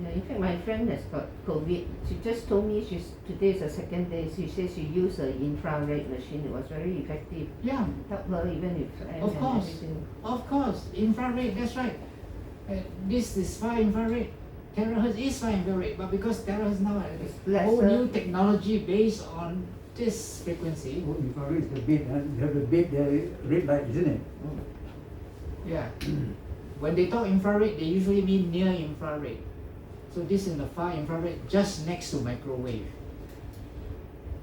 Yeah, in fact, my friend has got COVID. She just told me today is the second day. She says she used an infrared machine. It was very effective. Yeah. Helped her even if Of course. everything. Of course, infrared, that's right. This is far infrared. THz is far infrared, but because THz now has a whole new technology based on this frequency. Oh, infrared is the bed, you have the bed, the red light, isn't it? Yeah. When they talk infrared, they usually mean near infrared. So this is the far infrared, just next to microwave.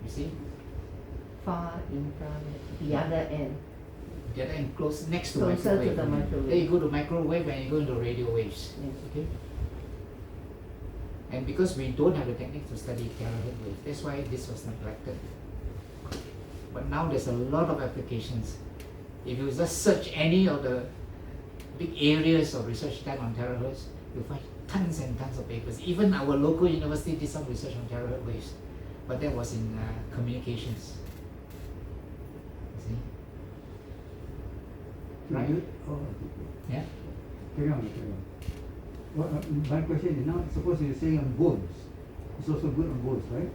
You see? Far infrared, the other end. The other end close next to Closer microwave. to the microwave. Then you go to microwave and you go into radio waves. Yes. Okay. And because we don't have the technique to study THz waves, that's why this was neglected. But now there's a lot of applications. If you just search any of the big areas of research done on THz, you'll find tons and tons of papers. Even our local university did some research on THz waves, but that was in communications. You see? Right? Yeah? Carry on. Well, my question is now, suppose you're saying on bones, it's also good on bones, right?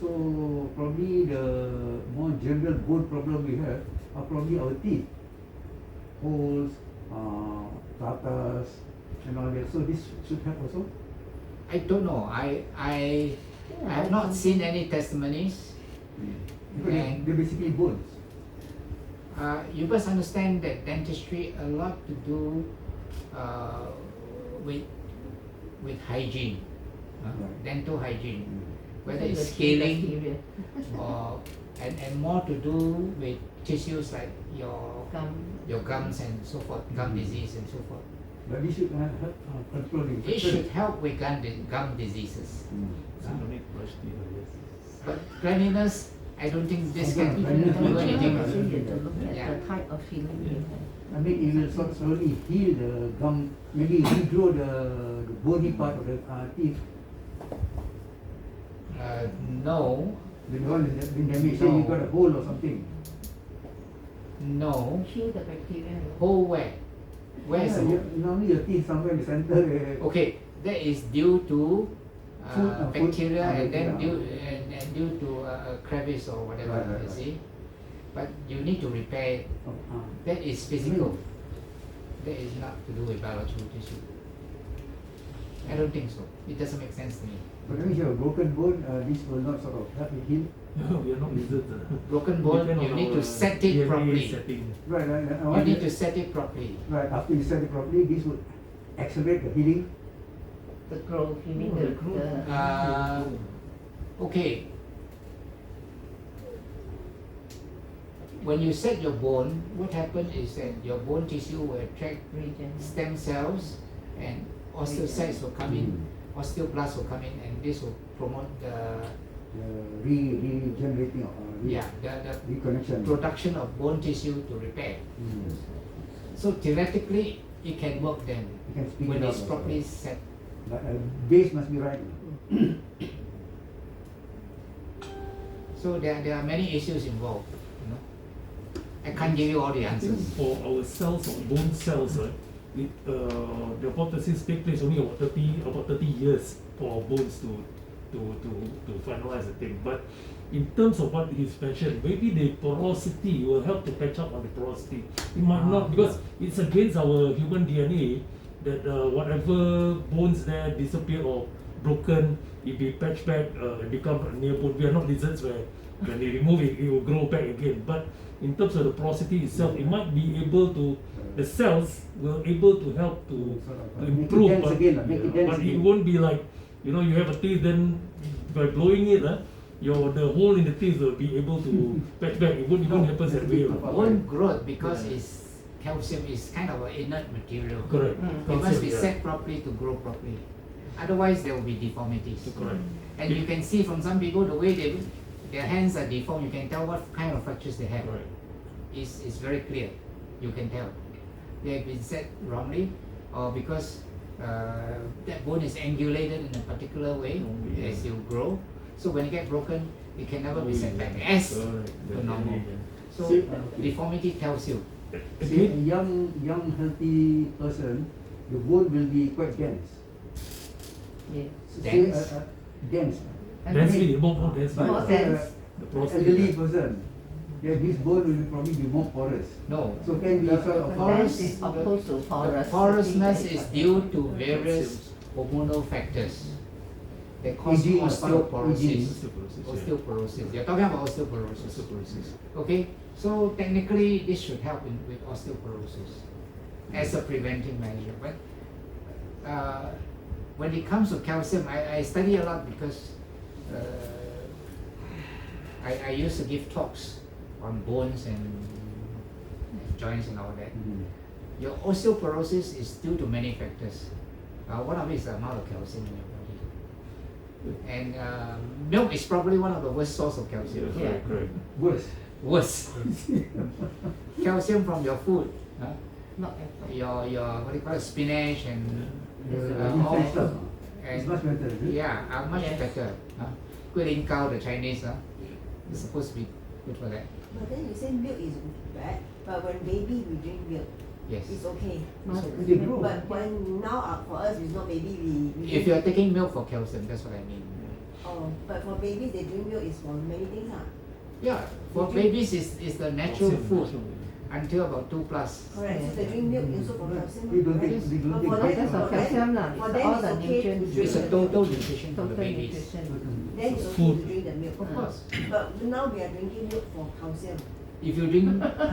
So probably the more general bone problem we have are probably our teeth, holes, tartars, and all that. So this should help also. I don't know. I have not seen any testimonies. Because they're basically bones. You must understand that dentistry a lot to do with hygiene, dental hygiene, whether it's scaling or and more to do with tissues like your gums and so forth, gum disease and so forth. But this should help control the It should help with gum diseases. But cleanliness, I don't think this can do anything. To look at the type of feeling you have. I mean, it will sort of slowly heal the gum, maybe regrow the bony part of the teeth. No. The one that has been damaged, say you got a hole or something. No. Kill the bacteria. Hole where? Where is the hole? Normally your teeth somewhere in the center. Okay, that is due to bacteria and then bacteria. due to a crevice or whatever, you see. But you need to repair it. That is physical. That is not to do with biological tissue. I don't think so. It doesn't make sense to me. But when you have a broken bone, this will not sort of help it heal. No, we are not lizards. Broken bone, Depend you on need our to set it DNA properly. setting. Right. You need to set it properly. Right, after you set it properly, this would accelerate the healing. The growth, you mean No, the the growth. Okay. When you set your bone, what happens is that your bone tissue will attract stem cells and osteocytes will come in, osteoblasts will come in, and this will promote the regenerating of the reconnection. production of bone tissue to repair. So theoretically, it can work then You can speed when it up it's also. properly set. But base must be right. So there are many issues involved. You know, I can't give you all the answers. For our cells or bone cells, the apoptosis take place only about 30 years for bones to finalize the thing. But in terms of what he's mentioned, maybe the porosity will help to catch up on the porosity. It might not, because it's against our human DNA that whatever bones there disappear or broken, it be patched back, become a near bone. We are not lizards where when they remove it, it will grow back again. But in terms of the porosity itself, it might be able to, the cells will able to help to improve, dense again, make it dense but it again. won't be like, you know, you have a teeth, then by blowing it, the hole in the teeth will be able to patch back. It won't even happen that way. Bone growth, because it's calcium is kind of an inert material. Correct. It must be set properly to grow properly. Otherwise, there will be deformities. Correct. And you can see from some people the way their hands are deformed. You can tell what kind of fractures they have. Right. It's very clear. You can tell they have been set wrongly, or because that bone is angulated in a particular way as you grow. So when it gets broken, it can never be set back as to normal. So deformity tells you. See, a young healthy person, the bone will be quite dense. Yes. Dense? Dense. Densely, more dense. More But, dense. The elderly porosity. person, his bone will probably be more porous. No. So can be The sort of porous- Dense is opposed to porous. The porousness is due to various hormonal factors. They cause Aging, osteoporosis. Osteoporosis, yeah. Osteoporosis. You're talking about osteoporosis. Osteoporosis. Okay, so technically this should help with osteoporosis as a preventive measure. But when it comes to calcium, I study a lot because I used to give talks on bones and joints and all that. Your osteoporosis is due to many factors. One of it is the amount of calcium in your body. And milk is probably one of the worst source of calcium. Yeah, correct. worse. Worse. Calcium from your food. Not at all. Your what do you call it, spinach and Leafy all, stuff. and It's much better, is it? yeah, much Yes. better. Guilin cow, the Chinese, it's supposed to be good for that. But then you say milk is bad, but when baby we drink milk, Yes. it's okay. They grow. But when now for us it's not baby, we If you are taking milk for calcium, that's what I mean. oh, but for babies they drink milk is for many things Yeah, for babies is the natural food until about 2+. Correct. So they drink milk also for calcium. They don't take, correct? they don't But take for back them, Because of for them- calcium lah, for it's them all it's the okay to nutrients. drink It's a the total milk. nutrition for the Total babies. nutrition. Then it's okay Food. to drink the milk. Of course. But now we are drinking milk for calcium. If you drink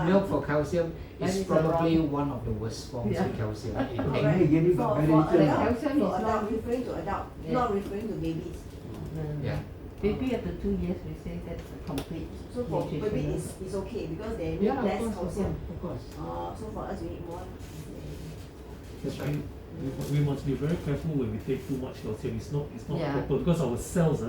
milk for calcium, That it's is the probably wrong- one of the worst forms Yeah. of calcium. They gave it For very little. adult, Calcium for is adult, not- referring to adult, Yeah. not referring to babies. Yeah. Baby up to 2 years, we say that's a complete So for nutrition. baby it's okay because they need Yeah, of less course, calcium. of course. So for us we need more. That's right. We must be very careful when we take too much calcium. It's not Yeah. proper, because our cells,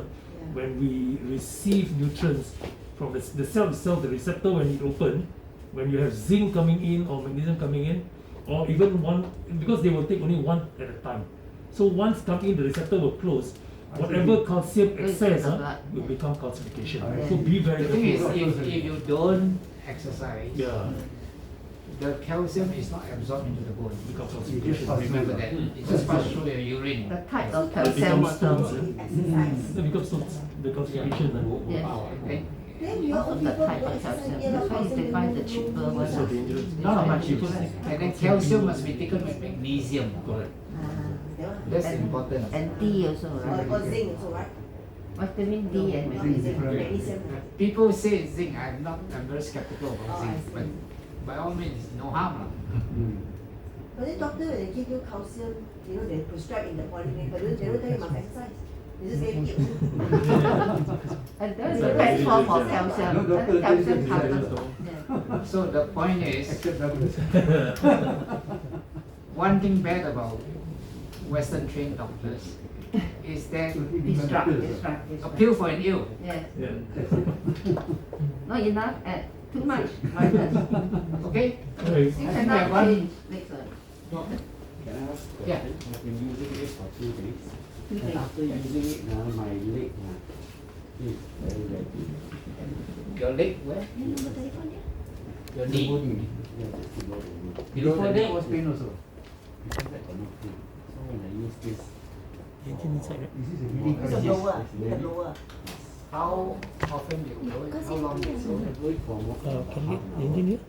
when we receive nutrients from the cell itself, the receptor, when it open, when you have zinc coming in or magnesium coming in, or even one, because they will take only one at a time. So once coming in, the receptor will close. Whatever calcium Goes excess to the blood, will yeah. become calcification. Yeah. So be very The thing is, careful. if you don't exercise, Yeah. the calcium is not absorbed into the bone. Become It just calcification. passes Remember through. that. It just passes through your urine. The type of It calcium becomes stones, also. Exercise. It becomes the calcification. Yes. And Then you Also all the people type don't of exercise, calcium. get a lot That's why calcium, they then find the you cheaper don't one. use So it. dangerous. not how much you Cheaper. use. And then calcium must be taken with magnesium. Correct. That one. That's And- important. And D also, right? Or zinc also, right? Vitamin D and Not magnesium. zinc, Right. magnesium. People say zinc. I'm very skeptical Oh, about I zinc, see. but by all means, no harm. But then doctor, when they give you calcium, they prescribe in the polyclinic, but they don't tell you must exercise. They just say eat. And that's the best form of calcium. No, doctor And calcium tells you carbonate. so. Yeah. So the point is, Except Douglas. one thing bad about Western trained doctors is that Distract. appeal for an ill. Yes. Yeah. Not enough, too much, minus. Okay? Okay. You I think cannot that one- change next one. Can I ask a Yeah. question? I've been using it for 2 days. 2 And days. after using it now, my leg is very red. Your leg where? Your knee. Yeah, just below the knee. Below Before the that knee. was pain also. Before that got no pain. So when I use this, This is a healing It's a crisis. blower, it's a blower. How often you blow it? How long you so blow I it? do it for more than Can you half an hour. engine here?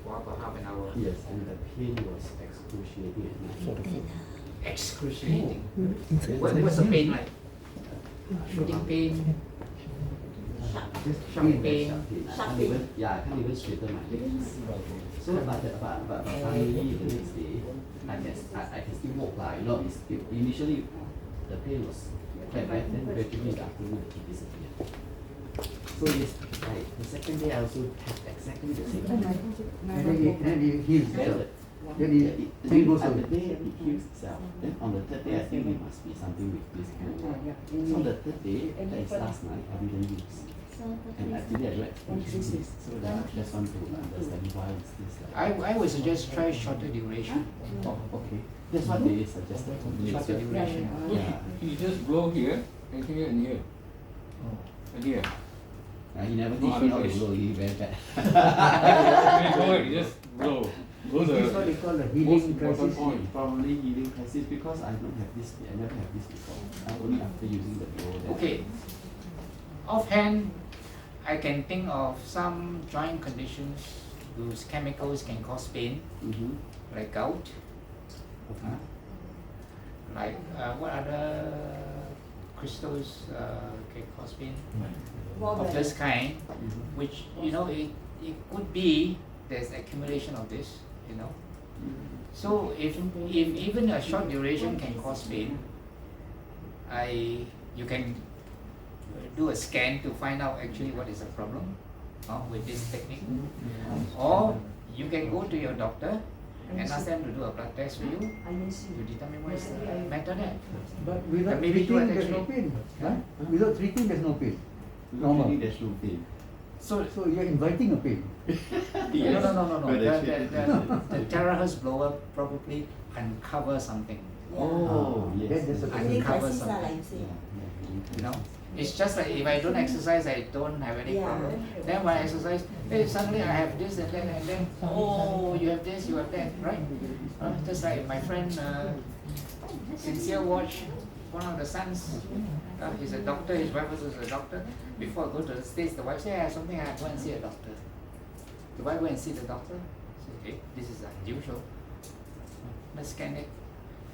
For about half an hour. Yes, and the pain was excruciating at night. Excruciating. What's the pain like? Shooting pain, Just sharp pain. pain. I can't even, yeah, I can't even straighten my legs. So, but finally the next day, I can still walk lah. You know, initially the pain was quite bad, then gradually in the afternoon it disappeared. So yes, like the second day I also had exactly the same thing. And then it heals itself. Then it pain goes on away. the day it heals itself. Then on the third day I think it must be something with this blower. So the third day, that is last night, I didn't use. And actually I like using this. So I just want to understand why is this like. I would suggest try shorter duration. Oh, okay. That's what they suggested to me. Shorter duration. Yeah. You just blow here, and here, and here. And here. He never teach me how to blow, he very bad. When you blow it, you just blow. Blow This is what the they call a most healing important crisis. point. Probably healing crisis because I don't have this, I never have this before. Only after using the blower. then- Okay. Offhand, I can think of some joint conditions whose chemicals can cause pain, Mm-hmm. like gout, Okay. like what other crystals can cause pain of this kind, Mm-hmm. which you know it could be there's accumulation of this, you know. So if even a short duration can cause pain, you can do a scan to find out actually what is the problem with this technique, or you can go to your doctor and ask them to do a blood test for you to determine what is the matter there. But without maybe do treating, it there's no actually. pain. Huh? Without treating, there's no pain. Normal. Usually there's no pain. So So you're inviting a pain. no. But The THz blower probably uncovers something. Oh, yes. That's a I Healing cover crisis lah, something. like you say. You know, it's just like if I don't exercise, I don't have any Yeah. problem. Then when I exercise, hey, suddenly I have this and then oh, you have this, you have that, right? Just like my friend Sincere watch, one of the sons, he's a doctor, his wife was a doctor. Before I go to the States, the wife said, I have something, I have to go and see a doctor. The wife went and see the doctor. Said, okay, this is unusual. Let's scan it.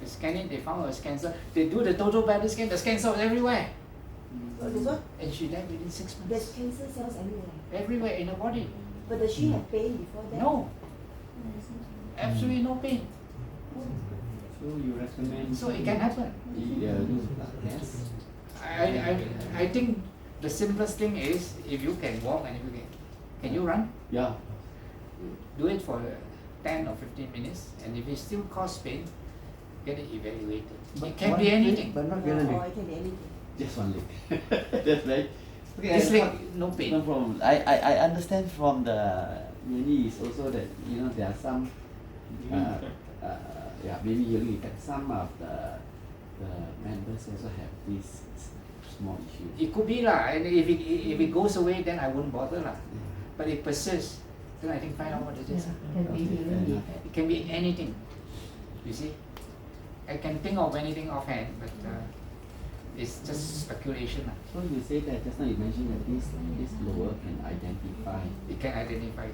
They scan it, they found it was cancer. They do the total body scan, the cancer was everywhere. So this one, And she died within 6 there's months. cancer cells everywhere. Everywhere in her body. But does she have pain before that? No. Absolutely no pain. So you recommend? So it can happen. Yes. I think the simplest thing is if you can walk and if you can you run? Yeah. Do it for 10 or 15 minutes, and if it still cause pain, get it evaluated. It can one be leg, anything. But not the Yeah, other or leg. it can be anything. Just one leg. That's right. Okay, This I leg, thought- no pain. No problem. I understand from the knees also that there are some maybe healing effect. Some of the members also have this small issue. It could be lah, and if it goes away, then I wouldn't bother lah. But it persists, then I think find out what it is. Can be healing enough. effect. It can be anything. You see, I can think of anything offhand, but it's just speculation lah. So you say that just now you mentioned that this blower can identify. It can identify.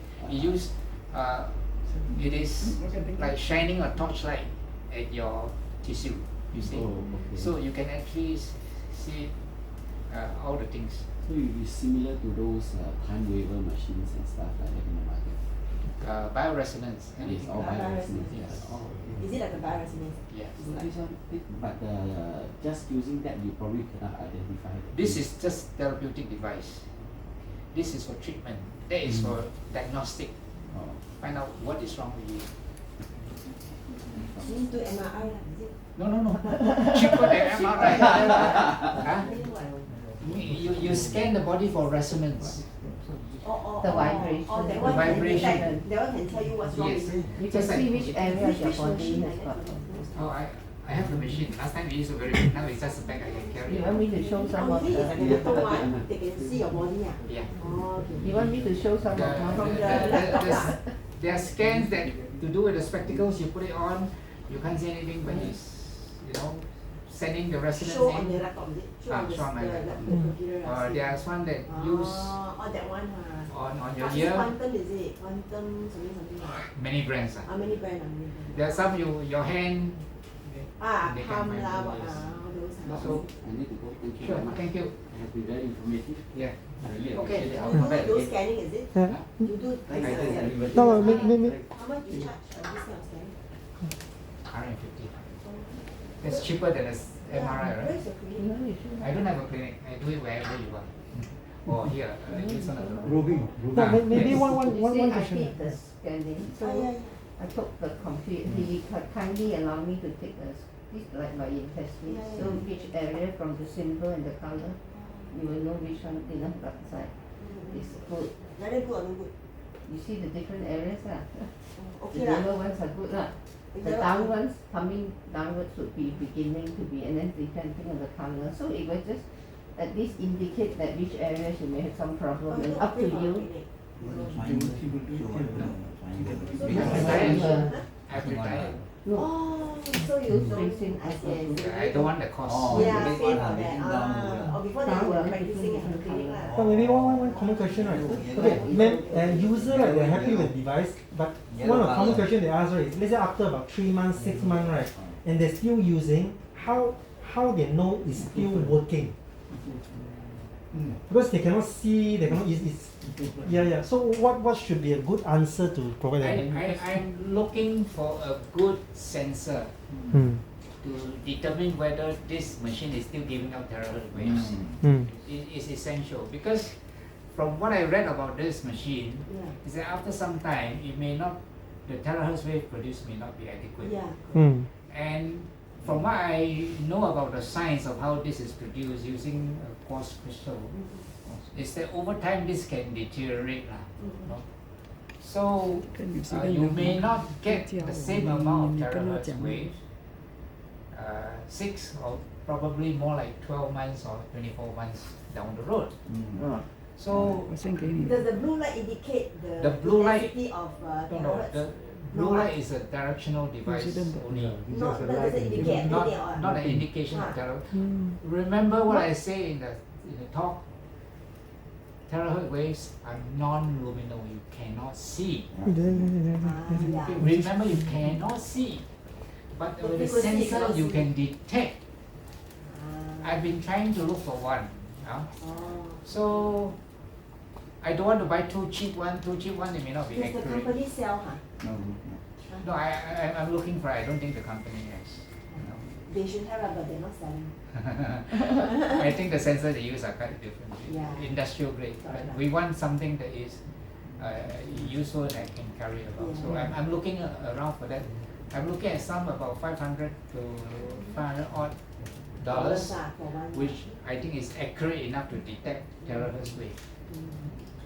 It is like shining a torchlight at your tissue. You see, Oh, okay. so you can actually see all the things. So it is similar to those time waiver machines and stuff like that in the market. Bioresonance. Yes, anything. all Bioresonance. bioresonance. Yes. Oh, okay. Is it like a bioresonance? Yeah. So this one, but just using that, you probably cannot identify. This is just therapeutic device. This is for treatment. That is for diagnostic. Oh. Find out what is wrong with you. She needs to do MRI lah, is it? No. Cheaper than MRI. Huh? You scan the body for resonance. The vibration. Oh, that The one can vibration. detect, that one can tell you what's wrong Yes. with you. You can Just like- see which area of your Which body machine has like got. that? Oh, I have the machine. Last time we used to very big. Now it's just a bag I can carry. You want me to show some Oh, of this is like a the? little one, they can see your body ah. Yeah. Oh, okay. You want me to show some of From my? the laptop lah. There are scans that to do with the spectacles. You put it on, you can't see anything, but it's, sending the residents Show on in. the laptop, is it? Show on the, show on my the laptop. laptop computer. I see. There's one that use Oh, that one ah. on your Is it ear. Quantum, is it? Quantum something. Many brands. How many brand? Many brand. There are some your hand. Ah, they can palm find lah, it, what yes. all those ah. So, I need to go. Thank you sure, very much. thank you. It has been very informative. Yeah. I really Okay. appreciate it. I'll You come back do those again. scanning, is it? Yeah. You do Thank this you. scanning. No, maybe. How much you charge for this kind of scanning? 150. That's cheaper than a MRI, right? Where's your clinic? I don't have a clinic. I do it wherever you are. Or here, use one of the. Roving. No, maybe yes. one You see, I question. did the scanning, Oh, so yeah. I took the computer. He kindly allowed me to take this like my intestines. Yeah, So which area from the symbol and the color, you will know which one blood side is good. Very good or no good? You see the different areas lah. Okay The lah. yellow ones are good lah. The down ones coming downwards would be beginning to be, and then depending on the color. So it will just at least indicate that which areas you may have some problem, and up to you. Because I've retired. Oh, so you don't, Facing I see. I don't want the cost. Oh, Yeah, big pay one for ah, that. making down Ah, or before that you were practicing at the clinic lah. So maybe one common question, right? Okay, user, right, they're happy with the device, but one of the common question they ask, right, is let's say after about 3 months, 6 months, right, and they're still using, how they know it's still working? Because they cannot see, they cannot, yeah. So what should be a good answer to provide them? I'm looking for a good sensor to determine whether this machine is still giving out terahertz waves. It is essential because from what I read about this machine, Yeah. is that after some time the terahertz wave produced may not be adequate. Yeah. And from what I know about the science of how this is produced using a quartz crystal, is that over time this can deteriorate lah. So you may not get the same amount of terahertz waves, 6 or probably more like 12 months or 24 months down the road. So Does the blue light indicate The blue light- intensity of no, the blue light is a directional device only. Not does it indicate anything or Not an indication of Ah. terahertz. Remember what I say in the talk. Terahertz waves are non-luminal. You cannot see. yeah. Remember, you cannot see. But The with the frequency you sensor, cannot you see. can detect. I've been trying to look for one. So I don't want to buy too cheap one. Too cheap one, it may not be Does the accurate. company sell No, I'm looking for. I don't think the company has. They should have but they're not selling. I think the sensors they use are quite different. Yeah. Industrial grade. Correct. But we want something that is useful and can carry about. So Yeah. I'm looking around for that. I'm looking at some about $500 to $500 odd dollars, For one. which I think is accurate enough to detect terahertz wave.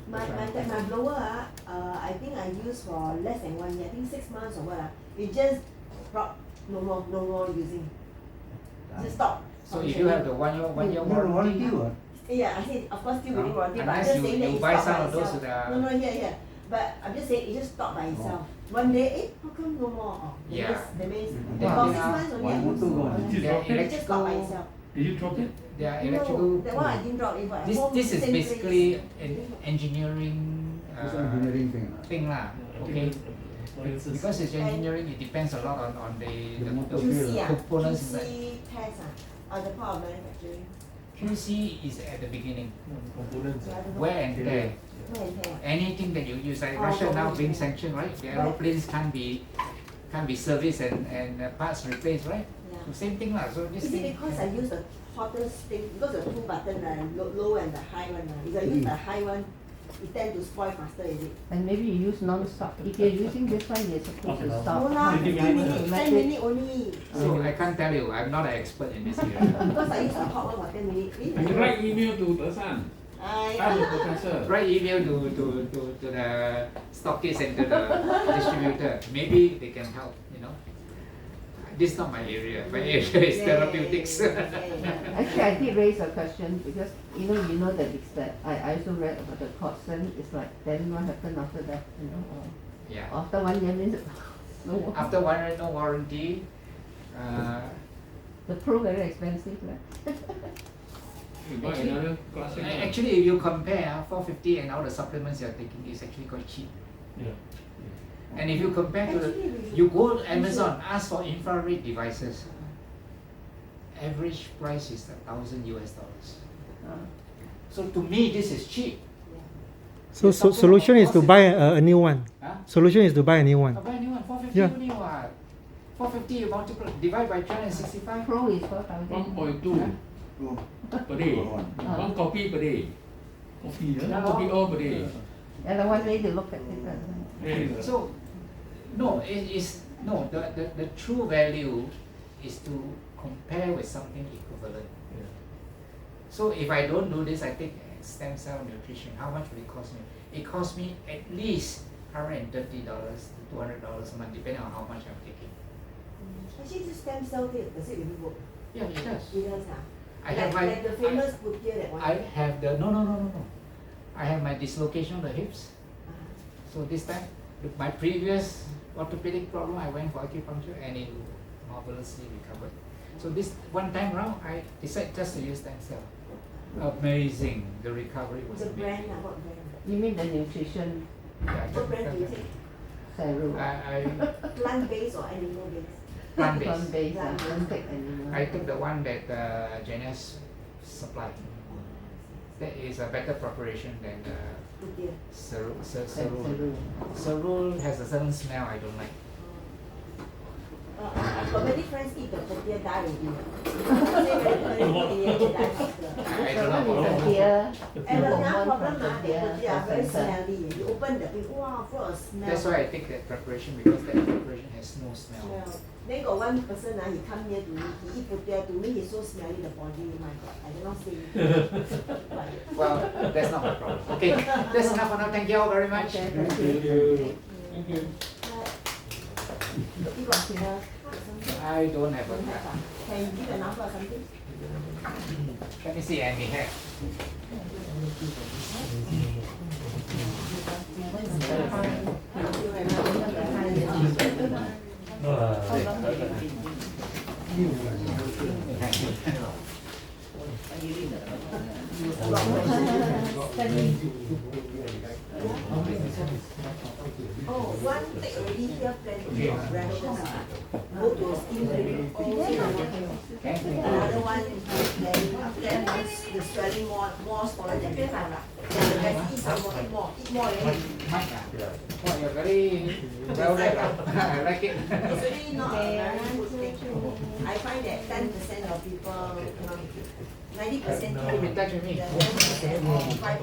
My blower I think I used for less than 1 year. I think 6 months or what it just dropped. No more using. Just stop. So if you have the one year warranty, Yeah, I said of course still within warranty, but I'm unless just you- saying that you it buy stopped some by of those itself. that are- No, here. But I'm just saying it just stopped by itself. One day, how come no more? Yeah. That means They about are- 6 months only. I used. they are It just stopped by electrical. itself. Did you drop it? They are No, electrical. that one I didn't drop it, but at home, This is same basically place. an engineering It's an engineering thing. lah. Okay. Because it's engineering, it depends a lot on the QC components. QC test are the part of manufacturing. QC is at the beginning. Components. So I don't know. Wear and tear. Wear and tear. Anything that you use, like Oh, Russia now okay. being sanctioned, right? The aeroplanes can't be serviced and parts replaced, right? Yeah. So same thing lah. So this Is it thing. because I use the hottest thing, because the 2 button, low and the high one, if I use the high one, it tend to spoil faster, is it? And maybe you use non-stop. If you're using this one, you're supposed to stop. No lah, 10 20 minutes, 10 minutes only. So I can't tell you. I'm not an expert in this area. Because I use the hot one for 10 minutes. You write email to Tersan. Write email to the stockist and to the distributor. Maybe they can help, you know. This is not my area. My area is therapeutics. Actually, I did raise a question because you know that it's that I also read about the toxin. It's like then what happened after that, you know? Or Yeah. after 1 year means no. After 1 year, no warranty. The pro very expensive, right? You buy another classic. Actually, if you compare 450 and all the supplements you're taking, is actually quite cheap. Yeah. And if you compare to you go to Amazon, ask for infrared devices. Average price is $1,000 US. So to me, this is cheap. So solution is to buy a new one. Huh? Solution is to buy a new one. I'll buy a new one, 450 Yeah. only what? 450 you multiply, divide by 365. Pro is 4,000. 1.2 per day. One copy per day. Copy, one copy all per day. Yeah, the one way to look at it. So, no, it is no. The true value is to compare with something equivalent. Yeah. So if I don't do this, I take stem cell nutrition. How much will it cost me? It costs me at least $130 to $200 a month, depending on how much I'm taking. Actually, the stem cell thing, does it really work? Yeah, it does. It does, I have my like the famous Puttia that one. I have the no. I have my dislocation of the hips. So this time, with my previous orthopedic problem, I went for acupuncture and it marvelously recovered. So this one time round, I decided just to use stem cell. Amazing, the recovery was The brand, amazing. what brand? You mean the nutrition Yeah, What brand do you take? serum? I Plant-based or animal-based? plant-based. Plant-based, don't take animal. I took the one that Janice supplied. That is a better preparation than the Puttia. Cerul. Serum. Cerul has a certain smell I don't like. I've got many friends eat the Puttia die already. Say very convenient, die faster. I The don't one know. is a deer. And the hormone problem from the deer Puttia are very placenta. smelly. You open the thing, wow, full of smell. That's why I take that preparation because that preparation has no smell. Smell. Then got one person, he come here to me, he eat Puttia, to me he's so smelly the body, my God, I cannot say it. Well, that's not my problem. Okay, that's enough for now. Thank you all very much. Okay, Thank you. Thank you. You got clear card something? I don't have Don't have, a Can you give a number or something? Let me see, I may have. You remember? Oh, one take already here plenty of rashes. Go to skin clinic. Another one, then after that once the swelling more swollen than before. Then the rest eat some more, eat more already. Mike, oh, you're very well read. I like it. It's really not a very good thing. I find that 10% of people cannot make it. 90% Keep in touch with me. The 10% or 5%